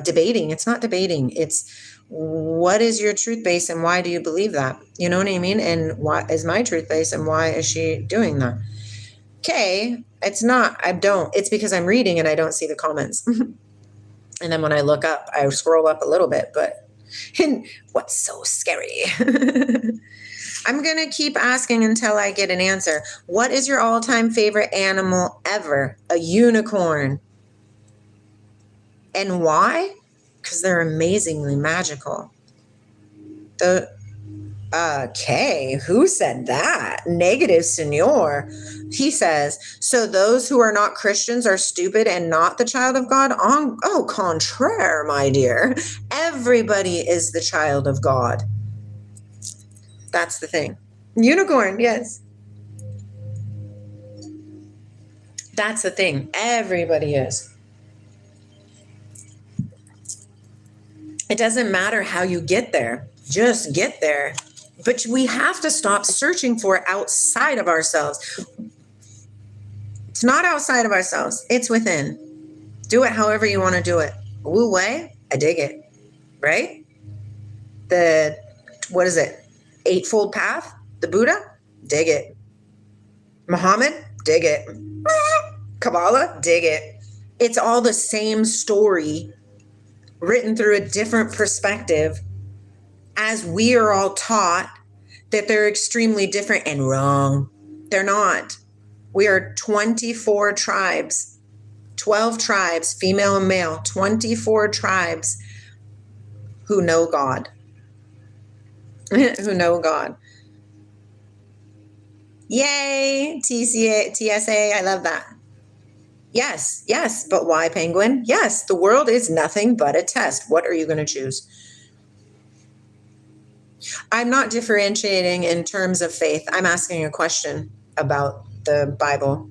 Speaker 1: Debating. It's not debating. It's what is your truth base and why do you believe that? You know what I mean? And what is my truth base and why is she doing that? Okay. It's not, I don't. It's because I'm reading and I don't see the comments. And then when I look up, I scroll up a little bit, but what's so scary? I'm going to keep asking until I get an answer. What is your all-time favorite animal ever? A unicorn. And why? Because they're amazingly magical. Okay, who said that? Negative, senor. He says, so those who are not Christians are stupid and not the child of God? Au contraire, my dear. Everybody is the child of God. That's the thing. Unicorn, yes. That's the thing. Everybody is. It doesn't matter how you get there. Just get there. But we have to stop searching for it outside of ourselves. It's not outside of ourselves. It's within. Do it however you want to do it. Wu Wei, I dig it. Right? What is it? Eightfold Path? The Buddha? Dig it. Muhammad? Dig it. Kabbalah? Dig it. It's all the same story written through a different perspective, as we are all taught that they're extremely different and wrong. They're not. We are 24 tribes, 12 tribes, female and male, 24 tribes who know God. Who know God. Yay, TSA, I love that. Yes, yes. But why, Penguin? Yes, the world is nothing but a test. What are you going to choose? I'm not differentiating in terms of faith. I'm asking a question about the Bible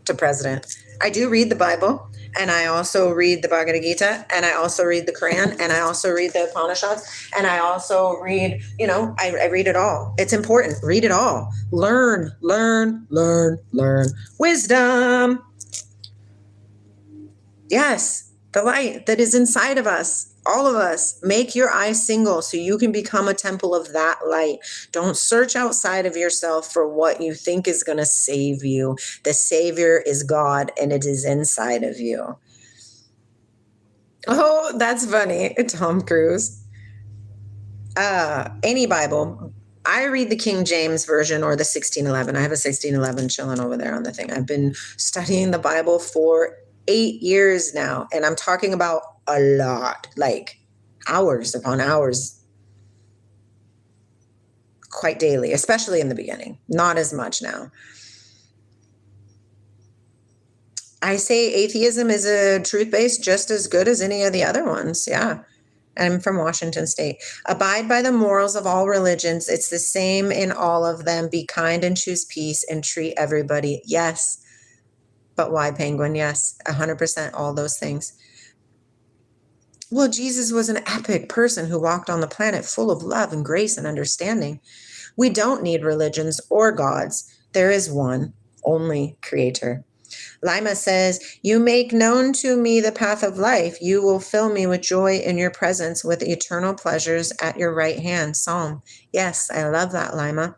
Speaker 1: to President. I do read the Bible, and I also read the Bhagavad Gita, and I also read the Quran, and I also read the Upanishads, and I also read, I read it all. It's important. Read it all. Learn, learn, learn, learn. Wisdom. Yes, the light that is inside of us. All of us, make your eyes single so you can become a temple of that light. Don't search outside of yourself for what you think is going to save you. The Savior is God, and it is inside of you. Oh, that's funny. Tom Cruise. Any Bible. I read the King James Version or the 1611. I have a 1611 chilling over there on the thing. I've been studying the Bible for 8 years now, and I'm talking about a lot, like hours upon hours, quite daily, especially in the beginning. Not as much now. I say atheism is a truth-based just as good as any of the other ones. Yeah. I'm from Washington State. Abide by the morals of all religions. It's the same in all of them. Be kind and choose peace and treat everybody. Yes. But why, Penguin? Yes. 100% all those things. Well, Jesus was an epic person who walked on the planet full of love and grace and understanding. We don't need religions or gods. There is one, only Creator. Lima says, you make known to me the path of life. You will fill me with joy in your presence, with eternal pleasures at your right hand. Psalm. Yes, I love that, Lima.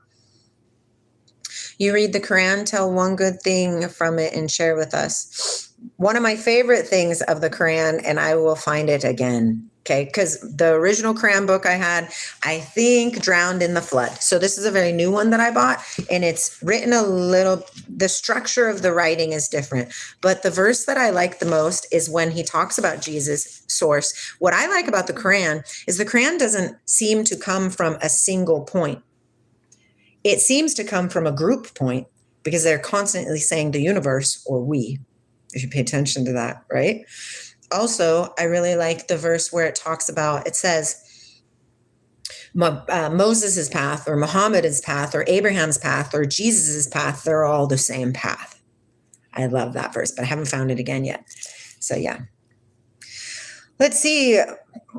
Speaker 1: You read the Quran, tell one good thing from it and share with us. One of my favorite things of the Quran, and I will find it again, okay? Because the original Quran book I had, I think, drowned in the flood. So this is a very new one that I bought, and it's written the structure of the writing is different. But the verse that I like the most is when he talks about Jesus' source. What I like about the Quran is the Quran doesn't seem to come from a single point. It seems to come from a group point, because they're constantly saying the universe or we, if you pay attention to that, right? Also, I really like the verse where it talks about, it says, Moses' path or Muhammad's path or Abraham's path or Jesus' path, they're all the same path. I love that verse, but I haven't found it again yet. So yeah. Let's see.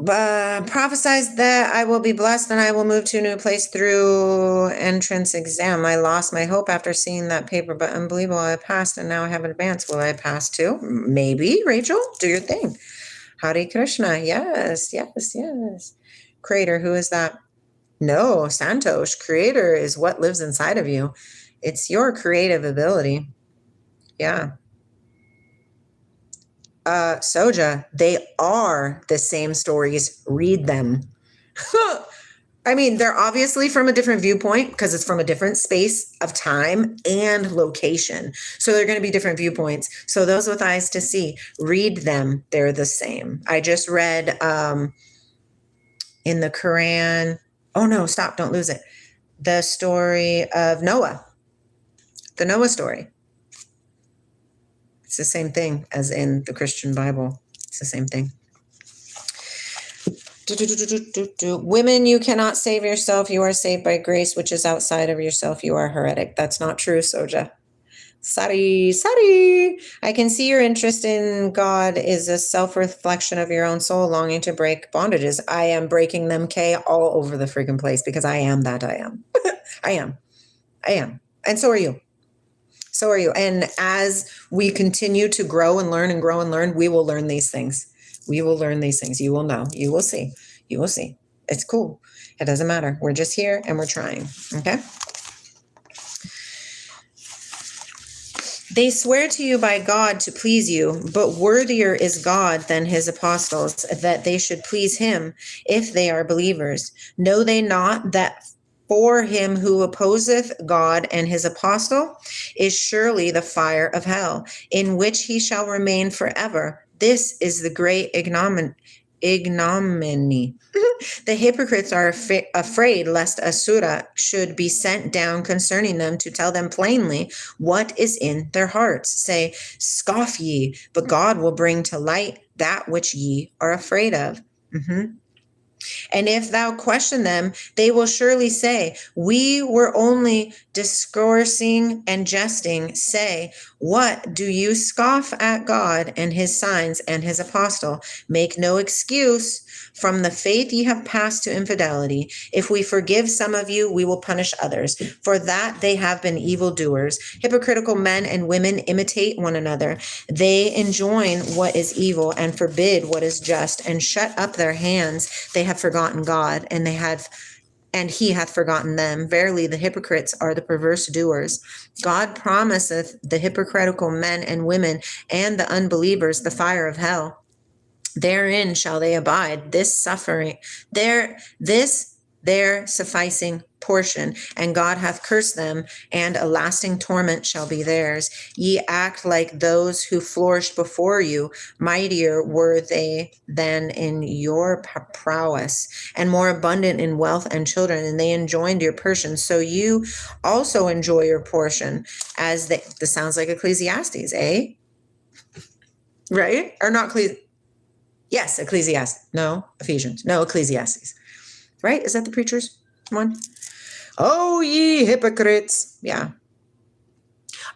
Speaker 1: Prophesies that I will be blessed and I will move to a new place through entrance exam. I lost my hope after seeing that paper, but unbelievable. I passed and now I have advanced. Will I pass too? Maybe, Rachel. Do your thing. Hare Krishna. Yes, yes, yes. Creator, who is that? No, Santosh. Creator is what lives inside of you. It's your creative ability. Yeah. Soja, they are the same stories. Read them. I mean, they're obviously from a different viewpoint because it's from a different space of time and location. So they're going to be different viewpoints. So those with eyes to see, read them. They're the same. I just read in the Quran. Oh no, stop. Don't lose it. The story of Noah. The Noah story. It's the same thing as in the Christian Bible. It's the same thing. Women, you cannot save yourself. You are saved by grace, which is outside of yourself. You are heretic. That's not true, Soja. Sorry. I can see your interest in God is a self-reflection of your own soul longing to break bondages. I am breaking them, Kay, all over the freaking place because I am that I am. I am. And so are you. So are you. And as we continue to grow and learn, we will learn these things. We will learn these things. You will know. You will see. You will see. It's cool. It doesn't matter. We're just here and we're trying. Okay? They swear to you by God to please you, but worthier is God than his apostles, that they should please him if they are believers. Know they not that for him who opposeth God and his apostle is surely the fire of hell, in which he shall remain forever. This is the great ignominy ignominy. The hypocrites are afraid lest Asura should be sent down concerning them to tell them plainly what is in their hearts. Say, scoff ye, but God will bring to light that which ye are afraid of. And if thou question them, they will surely say, we were only discoursing and jesting. Say, what do you scoff at God and his signs and his apostle? Make no excuse. From the faith ye have passed to infidelity. If we forgive some of you, we will punish others. For that they have been evildoers. Hypocritical men and women imitate one another. They enjoin what is evil and forbid what is just, and shut up their hands. They have forgotten God, and he hath forgotten them. Verily, the hypocrites are the perverse doers. God promiseth the hypocritical men and women and the unbelievers the fire of hell. Therein shall they abide, this their sufficing portion, and God hath cursed them, and a lasting torment shall be theirs. Ye act like those who flourished before you. Mightier were they than in your prowess, and more abundant in wealth and children, and they enjoyed your portion. So you also enjoy your portion. This sounds like Ecclesiastes, eh? Right? Or not Ecclesiastes? Yes, Ecclesiastes. No, Ephesians. No, Ecclesiastes. Right? Is that the preacher's one? Oh, ye hypocrites. Yeah.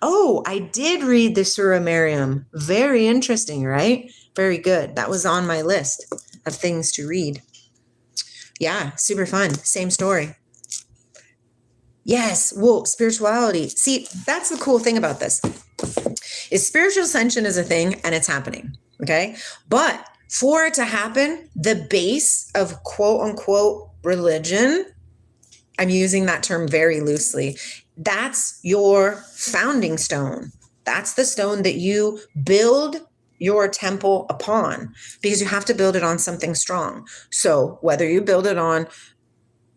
Speaker 1: Oh, I did read the Surah Maryam. Very interesting, right? Very good. That was on my list of things to read. Yeah, super fun. Same story. Yes, well, spirituality. See, that's the cool thing about this. Is spiritual ascension is a thing, and it's happening, okay? But for it to happen, the base of quote unquote religion, I'm using that term very loosely, that's your founding stone. That's the stone that you build your temple upon, because you have to build it on something strong. So whether you build it on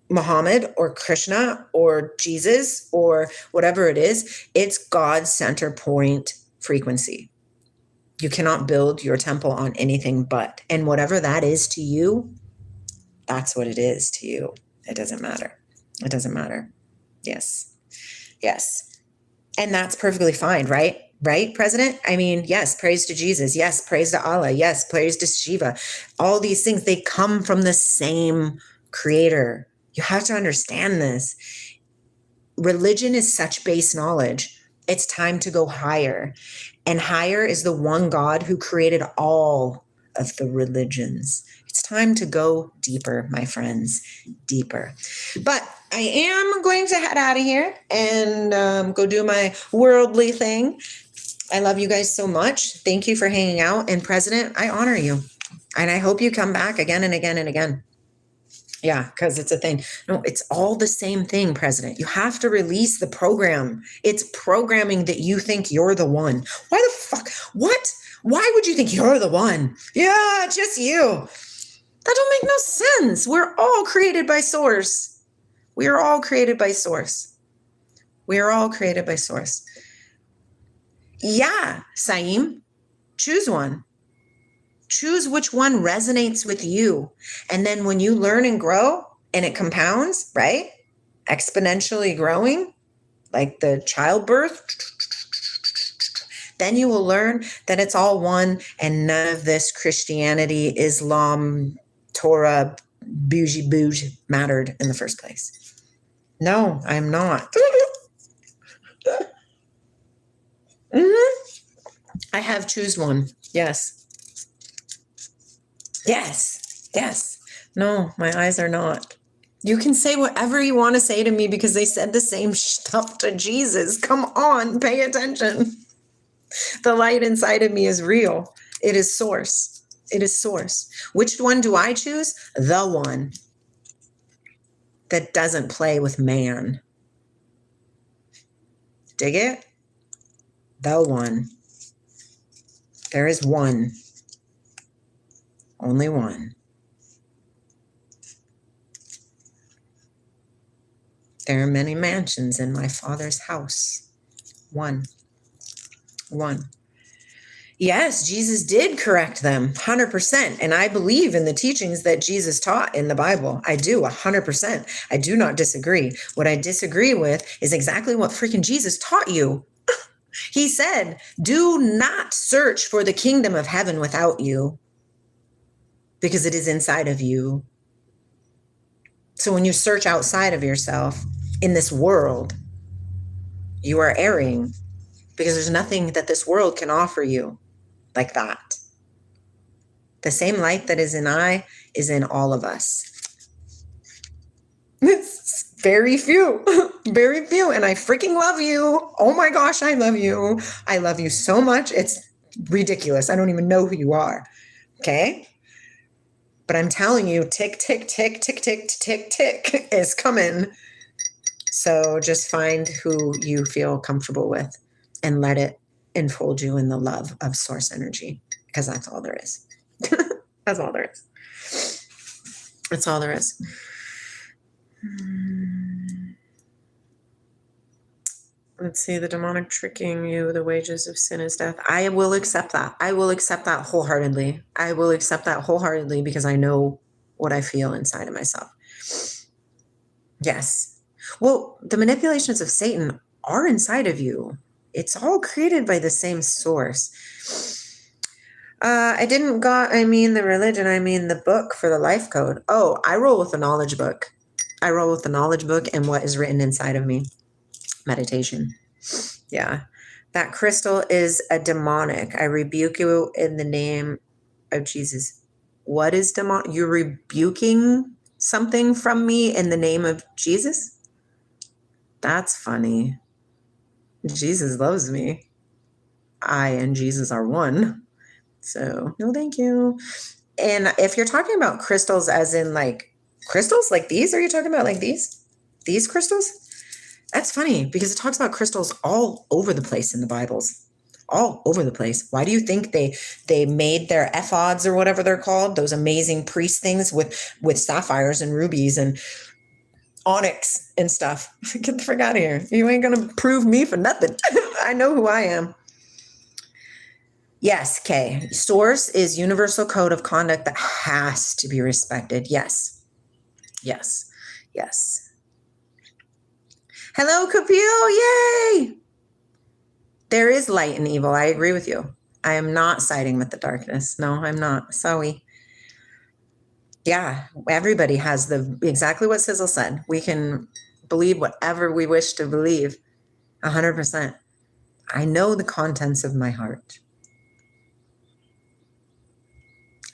Speaker 1: Muhammad or Krishna or Jesus or whatever it is, it's God's center point frequency. You cannot build your temple on anything but. And whatever that is to you, that's what it is to you. It doesn't matter. It doesn't matter. Yes. Yes. And that's perfectly fine, right? Right, President? I mean, yes, praise to Jesus. Yes, praise to Allah. Yes, praise to Shiva. All these things, they come from the same creator. You have to understand this. Religion is such base knowledge. It's time to go higher. And higher is the one God who created all of the religions. It's time to go deeper, my friends, deeper. But I am going to head out of here and go do my worldly thing. I love you guys so much. Thank you for hanging out. And President, I honor you. And I hope you come back again and again and again. Yeah, because it's a thing. No, it's all the same thing, President. You have to release the program. It's programming that you think you're the one. Why the fuck? What? Why would you think you're the one? Yeah, just you. That don't make no sense. We're all created by source. We are all created by source. We are all created by source. Yeah, Saeem, choose one. Choose which one resonates with you. And then when you learn and grow and it compounds, right? Exponentially growing, like the childbirth, then you will learn that it's all one and none of this Christianity, Islam, Torah, bougie mattered in the first place. No, I'm not. I have choose one. Yes. Yes. Yes. No, my eyes are not. You can say whatever you want to say to me because they said the same stuff to Jesus. Come on, pay attention. The light inside of me is real. It is source. It is source. Which one do I choose? The one that doesn't play with man. Dig it? The one. There is one. Only one. There are many mansions in my Father's house. One. Yes, Jesus did correct them 100%. And I believe in the teachings that Jesus taught in the Bible. I do 100%. I do not disagree. What I disagree with is exactly what freaking Jesus taught you. He said, do not search for the kingdom of heaven without you, because it is inside of you. So when you search outside of yourself in this world, you are erring, because there's nothing that this world can offer you like that. The same light that is in I is in all of us. It's very few, very few. And I freaking love you. Oh my gosh, I love you. I love you so much. It's ridiculous. I don't even know who you are. Okay. But I'm telling you, tick, tick, tick, tick, tick, tick, tick is coming. So just find who you feel comfortable with and let it enfold you in the love of source energy, because that's all there is. That's all there is. That's all there is. Let's see, the demonic tricking you, the wages of sin is death. I will accept that. I will accept that wholeheartedly. I will accept that wholeheartedly, because I know what I feel inside of myself. Yes. Well, the manipulations of Satan are inside of you. It's all created by the same source. I mean the religion, I mean the book for the life code. Oh, I roll with the knowledge book. I roll with the knowledge book and what is written inside of me. Meditation. Yeah. That crystal is a demonic. I rebuke you in the name of Jesus. What is demonic? You're rebuking something from me in the name of Jesus? That's funny. Jesus loves me. I and Jesus are one. So, no, thank you. And if you're talking about crystals as in like crystals like these, are you talking about like these? These crystals? That's funny, because it talks about crystals all over the place in the Bibles. All over the place. Why do you think they made their ephods or whatever they're called, those amazing priest things with sapphires and rubies and onyx and stuff? Get the frick out of here. You ain't gonna prove me for nothing. I know who I am. Yes, Kay. Source is universal code of conduct that has to be respected. Yes. Yes. Yes. Hello, Kapil. Yay! There is light and evil. I agree with you. I am not siding with the darkness. No, I'm not. Sorry. Yeah, everybody has exactly what Sizzle said. We can believe whatever we wish to believe. 100%. I know the contents of my heart.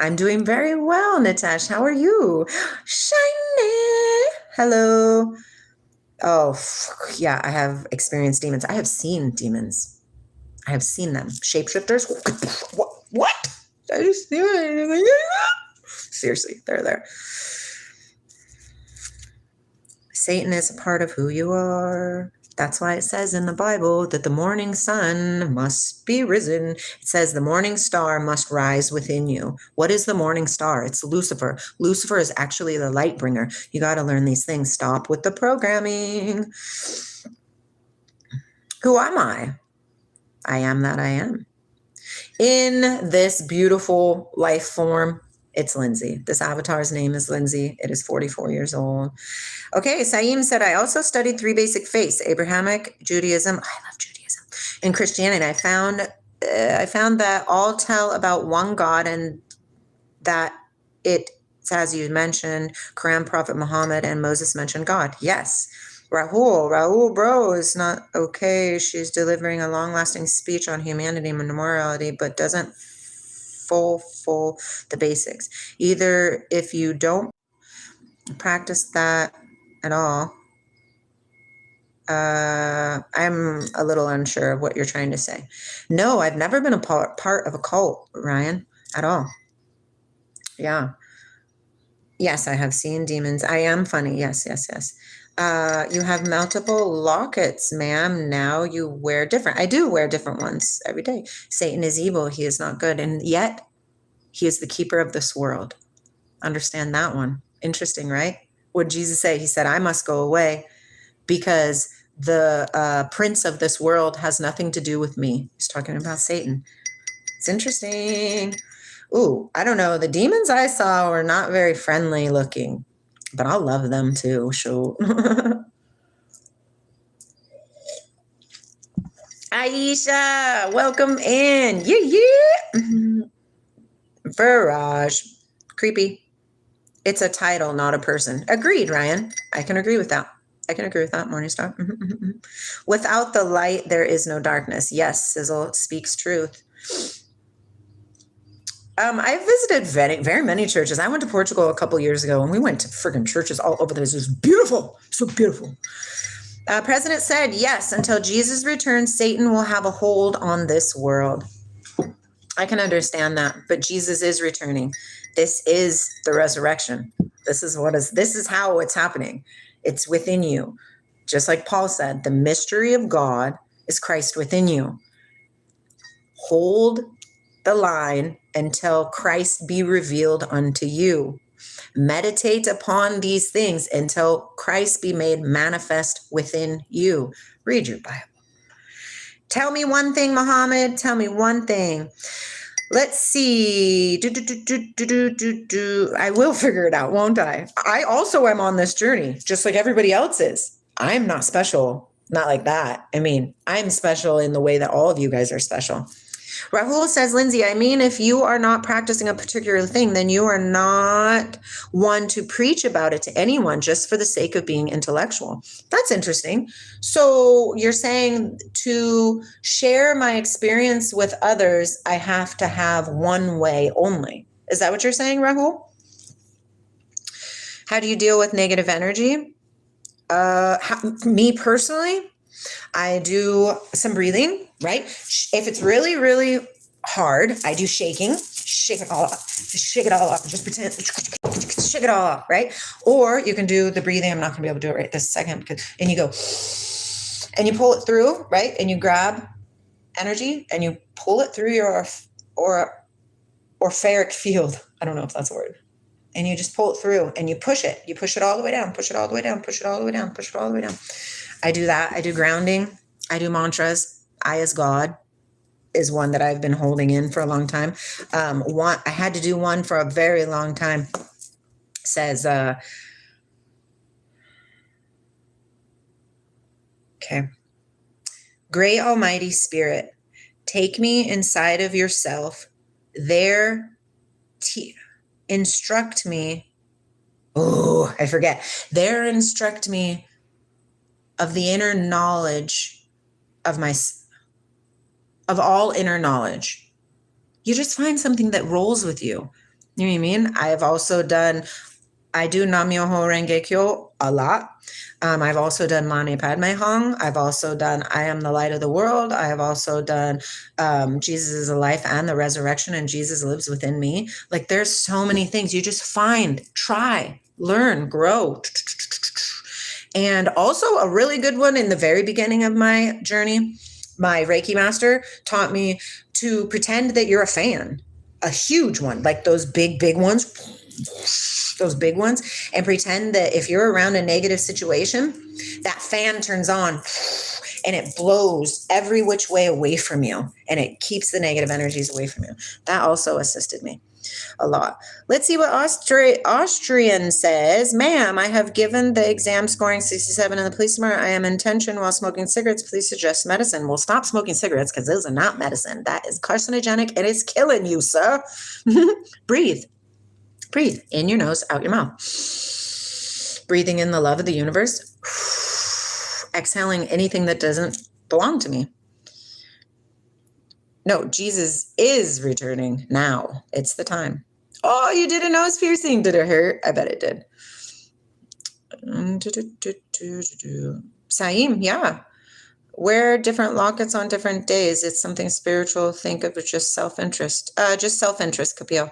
Speaker 1: I'm doing very well, Nitesh. How are you? Shiny. Hello. Oh, yeah, I have experienced demons. I have seen demons. I have seen them. Shapeshifters. What? I just see anything. Seriously, they're there. Satan is a part of who you are. That's why it says in the Bible that the morning sun must be risen. It says the morning star must rise within you. What is the morning star? It's Lucifer. Lucifer is actually the light bringer. You got to learn these things. Stop with the programming. Who am I? I am that I am. In this beautiful life form, it's Lindsey. This avatar's name is Lindsey. It is 44 years old. Okay, Saeem said, I also studied 3 basic faiths, Abrahamic, Judaism. I love Judaism. And Christianity. I found that all tell about one God, and that it, as you mentioned, Quran, Prophet Muhammad, and Moses mentioned God. Yes. Rahul, bro, is not okay. She's delivering a long-lasting speech on humanity and morality, but doesn't full the basics. Either if you don't practice that at all, I'm a little unsure of what you're trying to say. No, I've never been a part of a cult, Ryan, at all. Yeah. Yes, I have seen demons. I am funny. Yes. You have multiple lockets, ma'am. Now you wear different. I do wear different ones every day. Satan is evil. He is not good. And yet he is the keeper of this world. Understand that one. Interesting, right? What did Jesus say? He said, I must go away because the prince of this world has nothing to do with me. He's talking about Satan. It's interesting. Ooh, I don't know. The demons I saw were not very friendly looking, but I love them too. Sure. Aisha, welcome in. Yeah. Viraj, creepy. It's a title, not a person. Agreed, Ryan. I can agree with that. Morningstar. Without the light, there is no darkness. Yes, Sizzle speaks truth. I visited very many churches. I went to Portugal a couple years ago, and we went to friggin' churches all over the place. It was beautiful. So beautiful. President said, yes, until Jesus returns, Satan will have a hold on this world. I can understand that, but Jesus is returning. This is the resurrection. This is how it's happening. It's within you. Just like Paul said, the mystery of God is Christ within you. Hold the line until Christ be revealed unto you. Meditate upon these things until Christ be made manifest within you. Read your Bible. Tell me one thing, Muhammad. Tell me one thing. Let's see. I will figure it out, won't I? I also am on this journey, just like everybody else is. I'm not special. Not like that. I mean, I'm special in the way that all of you guys are special. Rahul says, Lindsey, I mean, if you are not practicing a particular thing, then you are not one to preach about it to anyone just for the sake of being intellectual. That's interesting. So you're saying to share my experience with others, I have to have one way only. Is that what you're saying, Rahul? How do you deal with negative energy? Me personally, I do some breathing, right? If it's really, really hard, I do shaking. Shake it all up. Just shake it all up. Just pretend. Shake it all up, right? Or you can do the breathing. I'm not going to be able to do it right this second. And you go, and you pull it through, right? And you grab energy and you pull it through your orpheric field. I don't know if that's a word. And you just pull it through and you push it. You push it all the way down, push it all the way down, push it all the way down, push it all the way down. I do that. I do grounding. I do mantras. I as God is one that I've been holding in for a long time. I had to do one for a very long time. Says, okay. Great Almighty Spirit, take me inside of yourself. There, instruct me. Oh, I forget. There, instruct me of the inner knowledge of all inner knowledge. You just find something that rolls with you. You know what I mean? I do Nam-myoho Renge Kyo a lot. I've also done Mani Padme Hung. I've also done I Am the Light of the World. I have also done Jesus is the life and the resurrection, and Jesus lives within me. Like, there's so many things. You just find, try, learn, grow. And also a really good one in the very beginning of my journey, my Reiki master taught me to pretend that you're a fan, a huge one, like those big ones, and pretend that if you're around a negative situation, that fan turns on and it blows every which way away from you and it keeps the negative energies away from you. That also assisted me a lot. Let's see what Austrian says. Ma'am, I have given the exam scoring 67 in the police tomorrow. I am in tension while smoking cigarettes. Please suggest medicine. Well, stop smoking cigarettes because those are not medicine. That is carcinogenic and it's killing you, sir. Breathe. Breathe in your nose, out your mouth. Breathing in the love of the universe. Exhaling anything that doesn't belong to me. No, Jesus is returning now. It's the time. Oh, you did a nose piercing. Did it hurt? I bet it did. Saim, yeah. Wear different lockets on different days. It's something spiritual. Think of it just self-interest. Just self-interest, Kapil.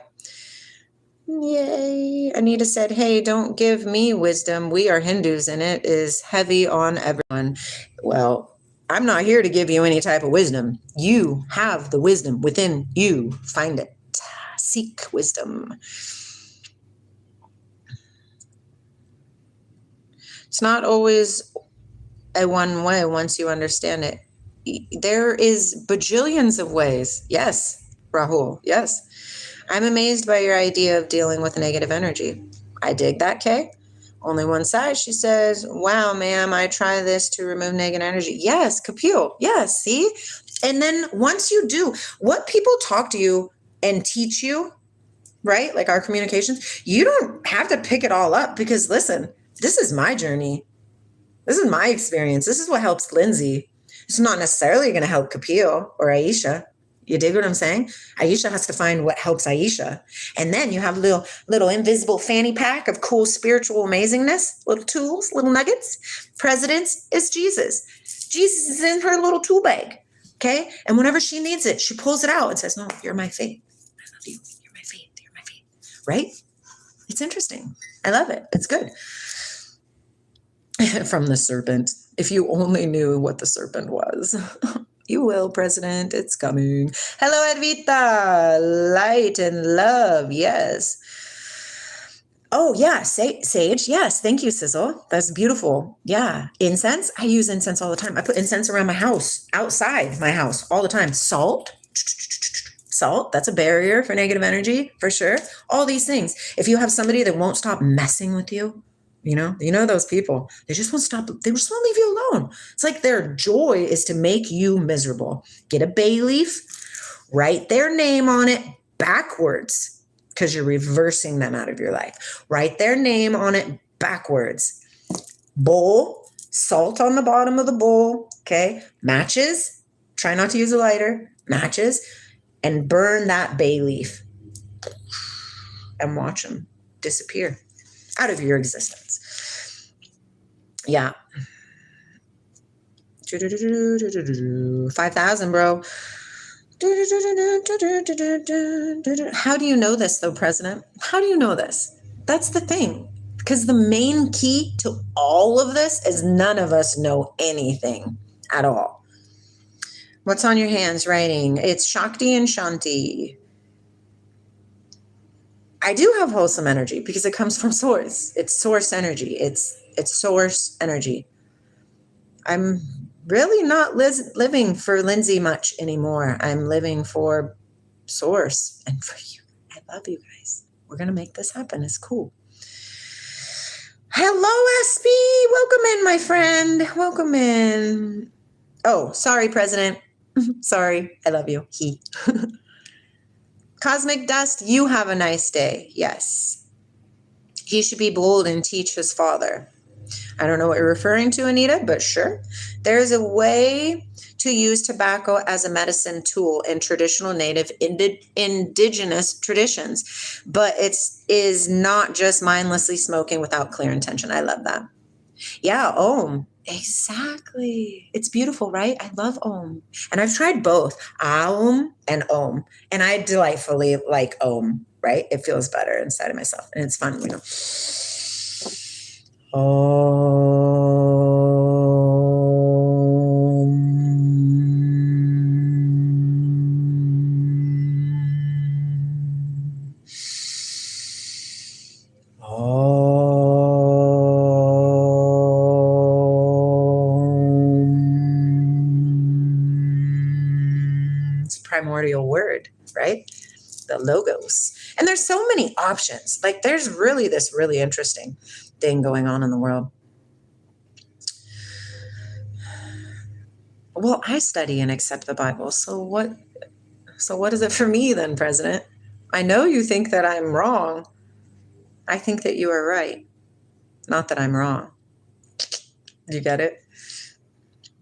Speaker 1: Yay. Anita said, hey, don't give me wisdom. We are Hindus and it is heavy on everyone. Well, I'm not here to give you any type of wisdom. You have the wisdom within you. Find it. Seek wisdom. It's not always a one way once you understand it. There is bajillions of ways. Yes, Rahul, yes. I'm amazed by your idea of dealing with negative energy. I dig that, Kay. Only one side, she says, wow, ma'am, I try this to remove negative energy. Yes, Kapil. Yes, see? And then once you do, what people talk to you and teach you, right? Like our communications, you don't have to pick it all up because listen, this is my journey. This is my experience. This is what helps Lindsey. It's not necessarily going to help Kapil or Aisha. You dig what I'm saying? Aisha has to find what helps Aisha. And then you have a little invisible fanny pack of cool spiritual amazingness, little tools, little nuggets. Presidents is Jesus. Jesus is in her little tool bag. Okay? And whenever she needs it, she pulls it out and says, no, you're my faith. I love you. You're my faith. You're my faith. Right? It's interesting. I love it. It's good. From the serpent. If you only knew what the serpent was. You will, President. It's coming. Hello, Edvita. Light and love. Yes. Oh, yeah. Sage. Yes. Thank you, Sizzle. That's beautiful. Yeah. Incense. I use incense all the time. I put incense around my house, outside my house all the time. Salt. Salt. That's a barrier for negative energy, for sure. All these things. If you have somebody that won't stop messing with you, you know those people, they just won't stop. They just won't leave you alone. It's like their joy is to make you miserable. Get a bay leaf, write their name on it backwards because you're reversing them out of your life. Write their name on it backwards. Bowl, salt on the bottom of the bowl, okay? Matches, try not to use a lighter, matches, and burn that bay leaf and watch them disappear out of your existence. Yeah. 5,000, bro. How do you know this, though, President? How do you know this? That's the thing. Because the main key to all of this is none of us know anything at all. What's on your hands writing? It's Shakti and Shanti. I do have wholesome energy because it comes from source. It's source energy. It's source energy. I'm really not living for Lindsey much anymore. I'm living for source and for you. I love you guys. We're going to make this happen. It's cool. Hello, SP. Welcome in, my friend. Welcome in. Oh, sorry, President. Sorry. I love you. He. Cosmic Dust, you have a nice day. Yes. He should be bold and teach his father. I don't know what you're referring to, Anita, but sure. There's a way to use tobacco as a medicine tool in traditional native indigenous traditions, but it is not just mindlessly smoking without clear intention. I love that. Yeah, Om. Exactly. It's beautiful, right? I love Om. And I've tried both, Aum and Om. And I delightfully like Om, right? It feels better inside of myself. And it's fun, It's a primordial word, right? The logos. And there's so many options. Like there's really this really interesting thing going on in the world. Well, I study and accept the Bible. So what is it for me then, President? I know you think that I'm wrong. I think that you are right. Not that I'm wrong. You get it?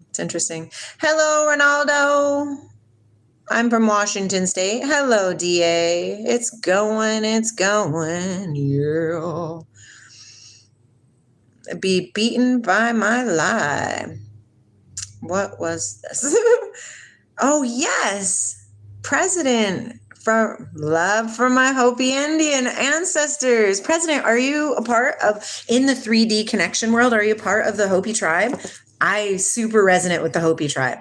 Speaker 1: It's interesting. Hello, Ronaldo. I'm from Washington State. Hello, DA. It's going. Yeah. Be beaten by my lie. What was this? Oh, yes. President, for love for my Hopi Indian ancestors. President, are you a part of, in the 3D connection world, are you a part of the Hopi tribe? I super resonate with the Hopi tribe.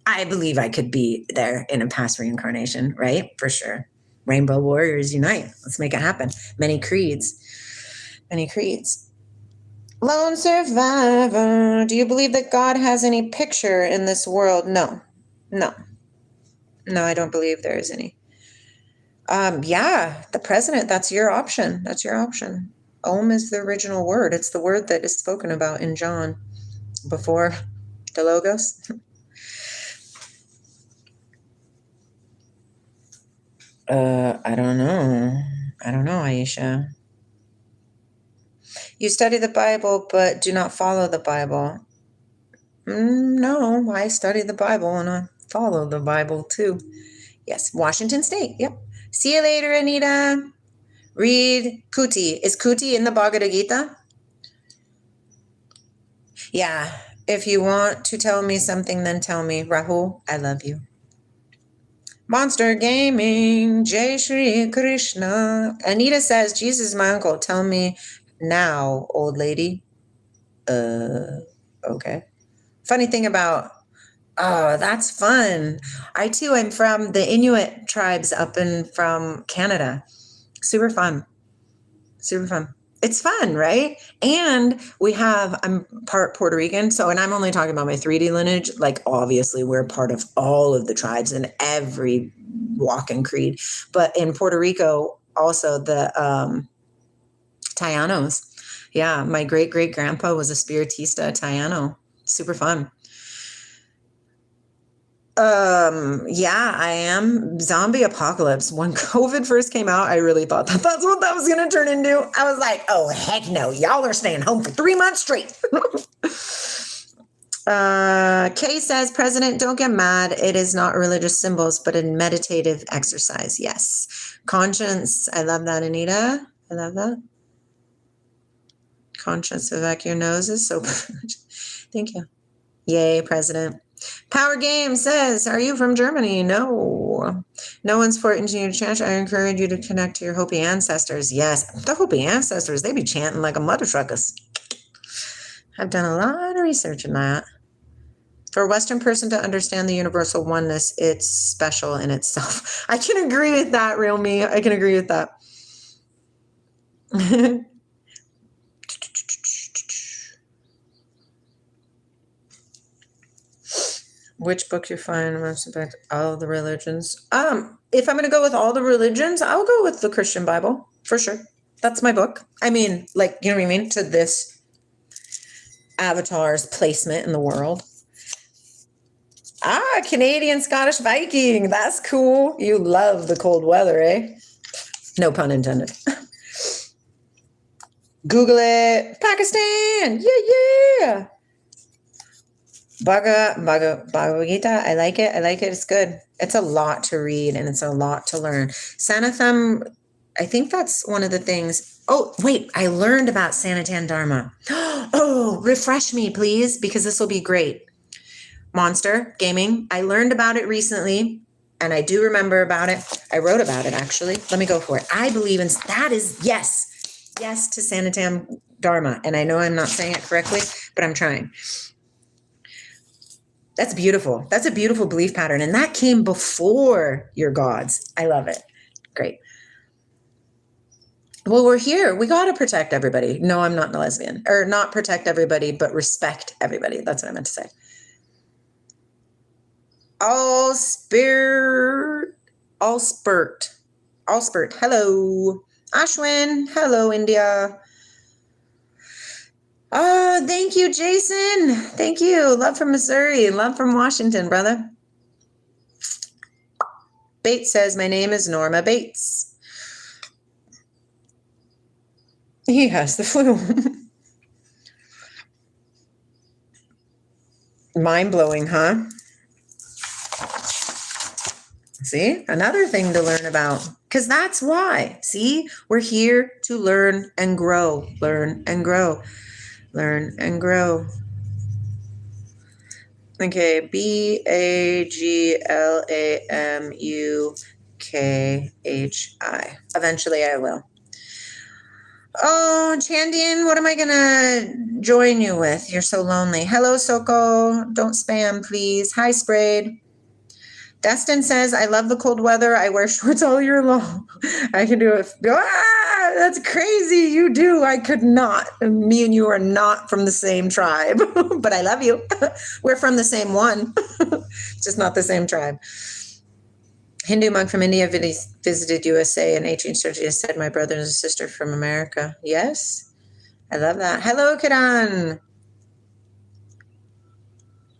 Speaker 1: I believe I could be there in a past reincarnation, right? For sure. Rainbow warriors unite. Let's make it happen. Many creeds. Lone survivor. Do you believe that God has any picture in this world? No. No, I don't believe there is any. Yeah, the president, that's your option. That's your option. Om is the original word. It's the word that is spoken about in John before the Logos. I don't know. I don't know, Aisha. You study the Bible, but do not follow the Bible. No, I study the Bible and I follow the Bible too. Yes, Washington State. Yep. See you later, Anita. Read Kuti. Is Kuti in the Bhagavad Gita? Yeah. If you want to tell me something, then tell me. Rahul, I love you. Monster Gaming. Jai Shri Krishna. Anita says, Jesus is my uncle. Tell me now, old lady. Okay. Funny thing about, oh, that's fun. I too am from the Inuit tribes up from Canada. Super fun. Super fun. It's fun, right? And I'm part Puerto Rican. So, and I'm only talking about my 3D lineage. Like, obviously, we're part of all of the tribes and every walk and creed. But in Puerto Rico, also the Tayanos. Yeah, my great-great-grandpa was a Spiritista Tayano. Super fun. Yeah, I am. Zombie apocalypse. When COVID first came out, I really thought that's what that was going to turn into. I was like, oh, heck no. Y'all are staying home for 3 months straight. Kay says, President, don't get mad. It is not religious symbols, but a meditative exercise. Yes. Conscience. I love that, Anita. I love that. Conscience of your noses. So thank you. Yay, President. Power Game says, are you from Germany? No. No one's important to you to chant. I encourage you to connect to your Hopi ancestors. Yes, the Hopi ancestors, they be chanting like a mother truckers. I've done a lot of research in that. For a Western person to understand the universal oneness, it's special in itself. I can agree with that, real me. I can agree with that. Which book you find most about all the religions? If I'm going to go with all the religions, I'll go with the Christian Bible for sure. That's my book. I mean, like, you know what I mean? To this avatar's placement in the world. Canadian Scottish Viking. That's cool. You love the cold weather, eh? No pun intended. Google it. Pakistan. Yeah. Bhagavad Gita, I like it. It's good. It's a lot to read and it's a lot to learn. Sanatham, I think that's one of the things. Oh, wait, I learned about Sanatan Dharma. Oh, refresh me, please, because this will be great. Monster Gaming, I learned about it recently and I do remember about it. I wrote about it, actually. Let me go for it. I believe in, that is, yes to Sanatan Dharma. And I know I'm not saying it correctly, but I'm trying. That's beautiful. That's a beautiful belief pattern. And that came before your gods. I love it. Great. Well, we're here. We got to protect everybody. No, I'm not a lesbian. Or not protect everybody, but respect everybody. That's what I meant to say. Allspurt. Hello. Ashwin. Hello, India. Oh, thank you, Jason. Thank you. Love from Missouri. Love from Washington, brother. Bates says, my name is Norma Bates. He has the flu. Mind-blowing, huh? See, another thing to learn about, because that's why. See, we're here to learn and grow. Learn and grow. Learn and grow. Okay, BAGLAMUKHI. Eventually I will. Oh, Chandian, what am I going to join you with? You're so lonely. Hello, Soko. Don't spam, please. Hi, Sprayed. Destin says, I love the cold weather. I wear shorts all year long. I can do it. That's crazy. You do. I could not. Me and you are not from the same tribe, but I love you. We're from the same one, just not the same tribe. Hindu monk from India visited USA and 18th century has said, my brother and sister from America. Yes. I love that. Hello, Kiran.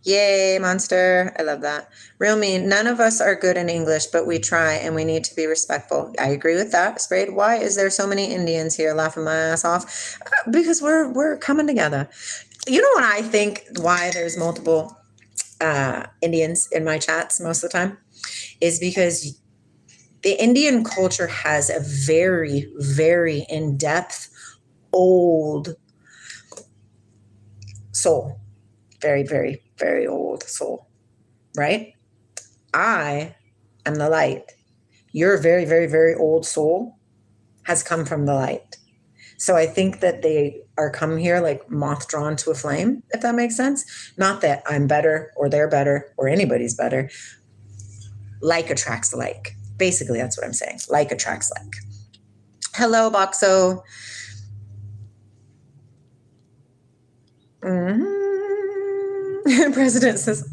Speaker 1: Yay, monster. I love that. Real mean. None of us are good in English, but we try and we need to be respectful. I agree with that. Sprayed. Why is there so many Indians here laughing my ass off? Because we're coming together. You know what I think why there's multiple Indians in my chats most of the time is because the Indian culture has a very, very in-depth, old soul. Very, very, very old soul, right? I am the light. Your very, very, very old soul has come from the light. So I think that they are come here like moth drawn to a flame, if that makes sense. Not that I'm better or they're better or anybody's better. Like attracts like. Basically, that's what I'm saying. Like attracts like. Hello, Boxo. President says,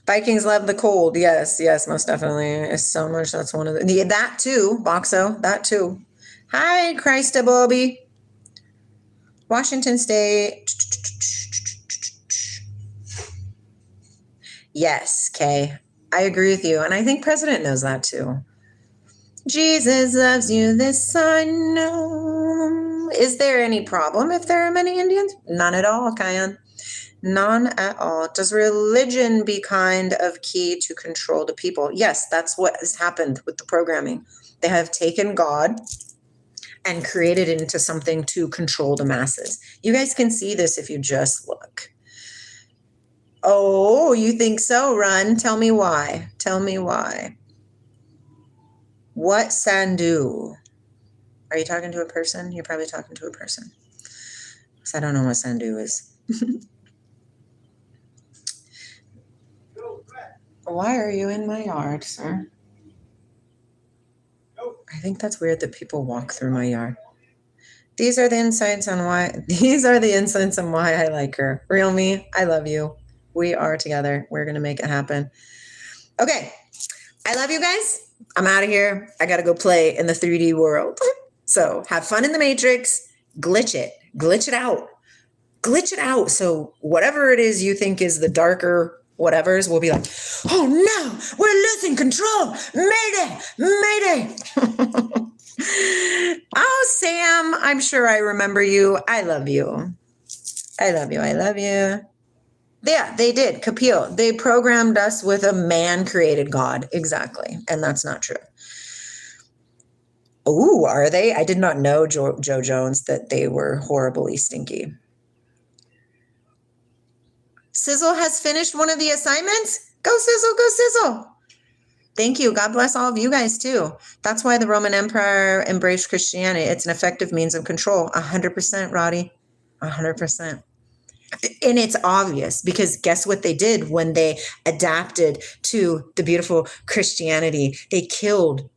Speaker 1: Vikings love the cold. Yes, most definitely. It's so much. That's one of the, yeah, that too, Boxo, that too. Hi, Christa Bobby. Washington State. Yes, Kay. I agree with you. And I think President knows that too. Jesus loves you, this I know. Is there any problem if there are many Indians? None at all, Kayan. None at all. Does religion be kind of key to control the people? Yes, that's what has happened with the programming. They have taken God and created it into something to control the masses. You guys can see this if you just look. Oh, you think so, Run? Tell me why. Tell me why. What Sandhu? Are you talking to a person? You're probably talking to a person. Because I don't know what Sandhu is. Why are you in my yard, sir? I think that's weird that people walk through my yard. These are the insights on why I like her. Real me, I love you. We are together. We're going to make it happen. Okay. I love you guys. I'm out of here. I got to go play in the 3D world. So have fun in the Matrix. Glitch it out. So whatever it is you think is the darker whatevers will be like, oh no, we're losing control. Mayday. Oh, Sam, I'm sure I remember you. I love you. Yeah, they did. Kapil. They programmed us with a man-created God. Exactly. And that's not true. Oh, are they? I did not know, Joe Jones, that they were horribly stinky. Sizzle has finished one of the assignments? Go Sizzle. Thank you. God bless all of you guys too. That's why the Roman Empire embraced Christianity. It's an effective means of control. 100%, Roddy. 100%. And it's obvious because guess what they did when they adapted to the beautiful Christianity? They killed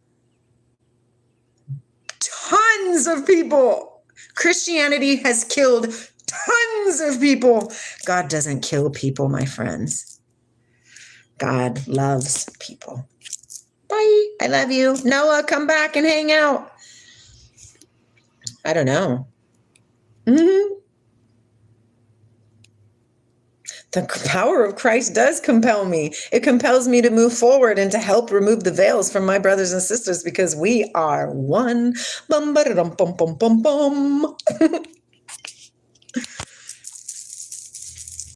Speaker 1: tons of people. Christianity has killed tons of people. God doesn't kill people, my friends. God loves people. Bye. I love you. Noah, come back and hang out. I don't know. The power of Christ does compel me. It compels me to move forward and to help remove the veils from my brothers and sisters because we are one. Bum, ba, da, dum, bum, bum, bum, bum.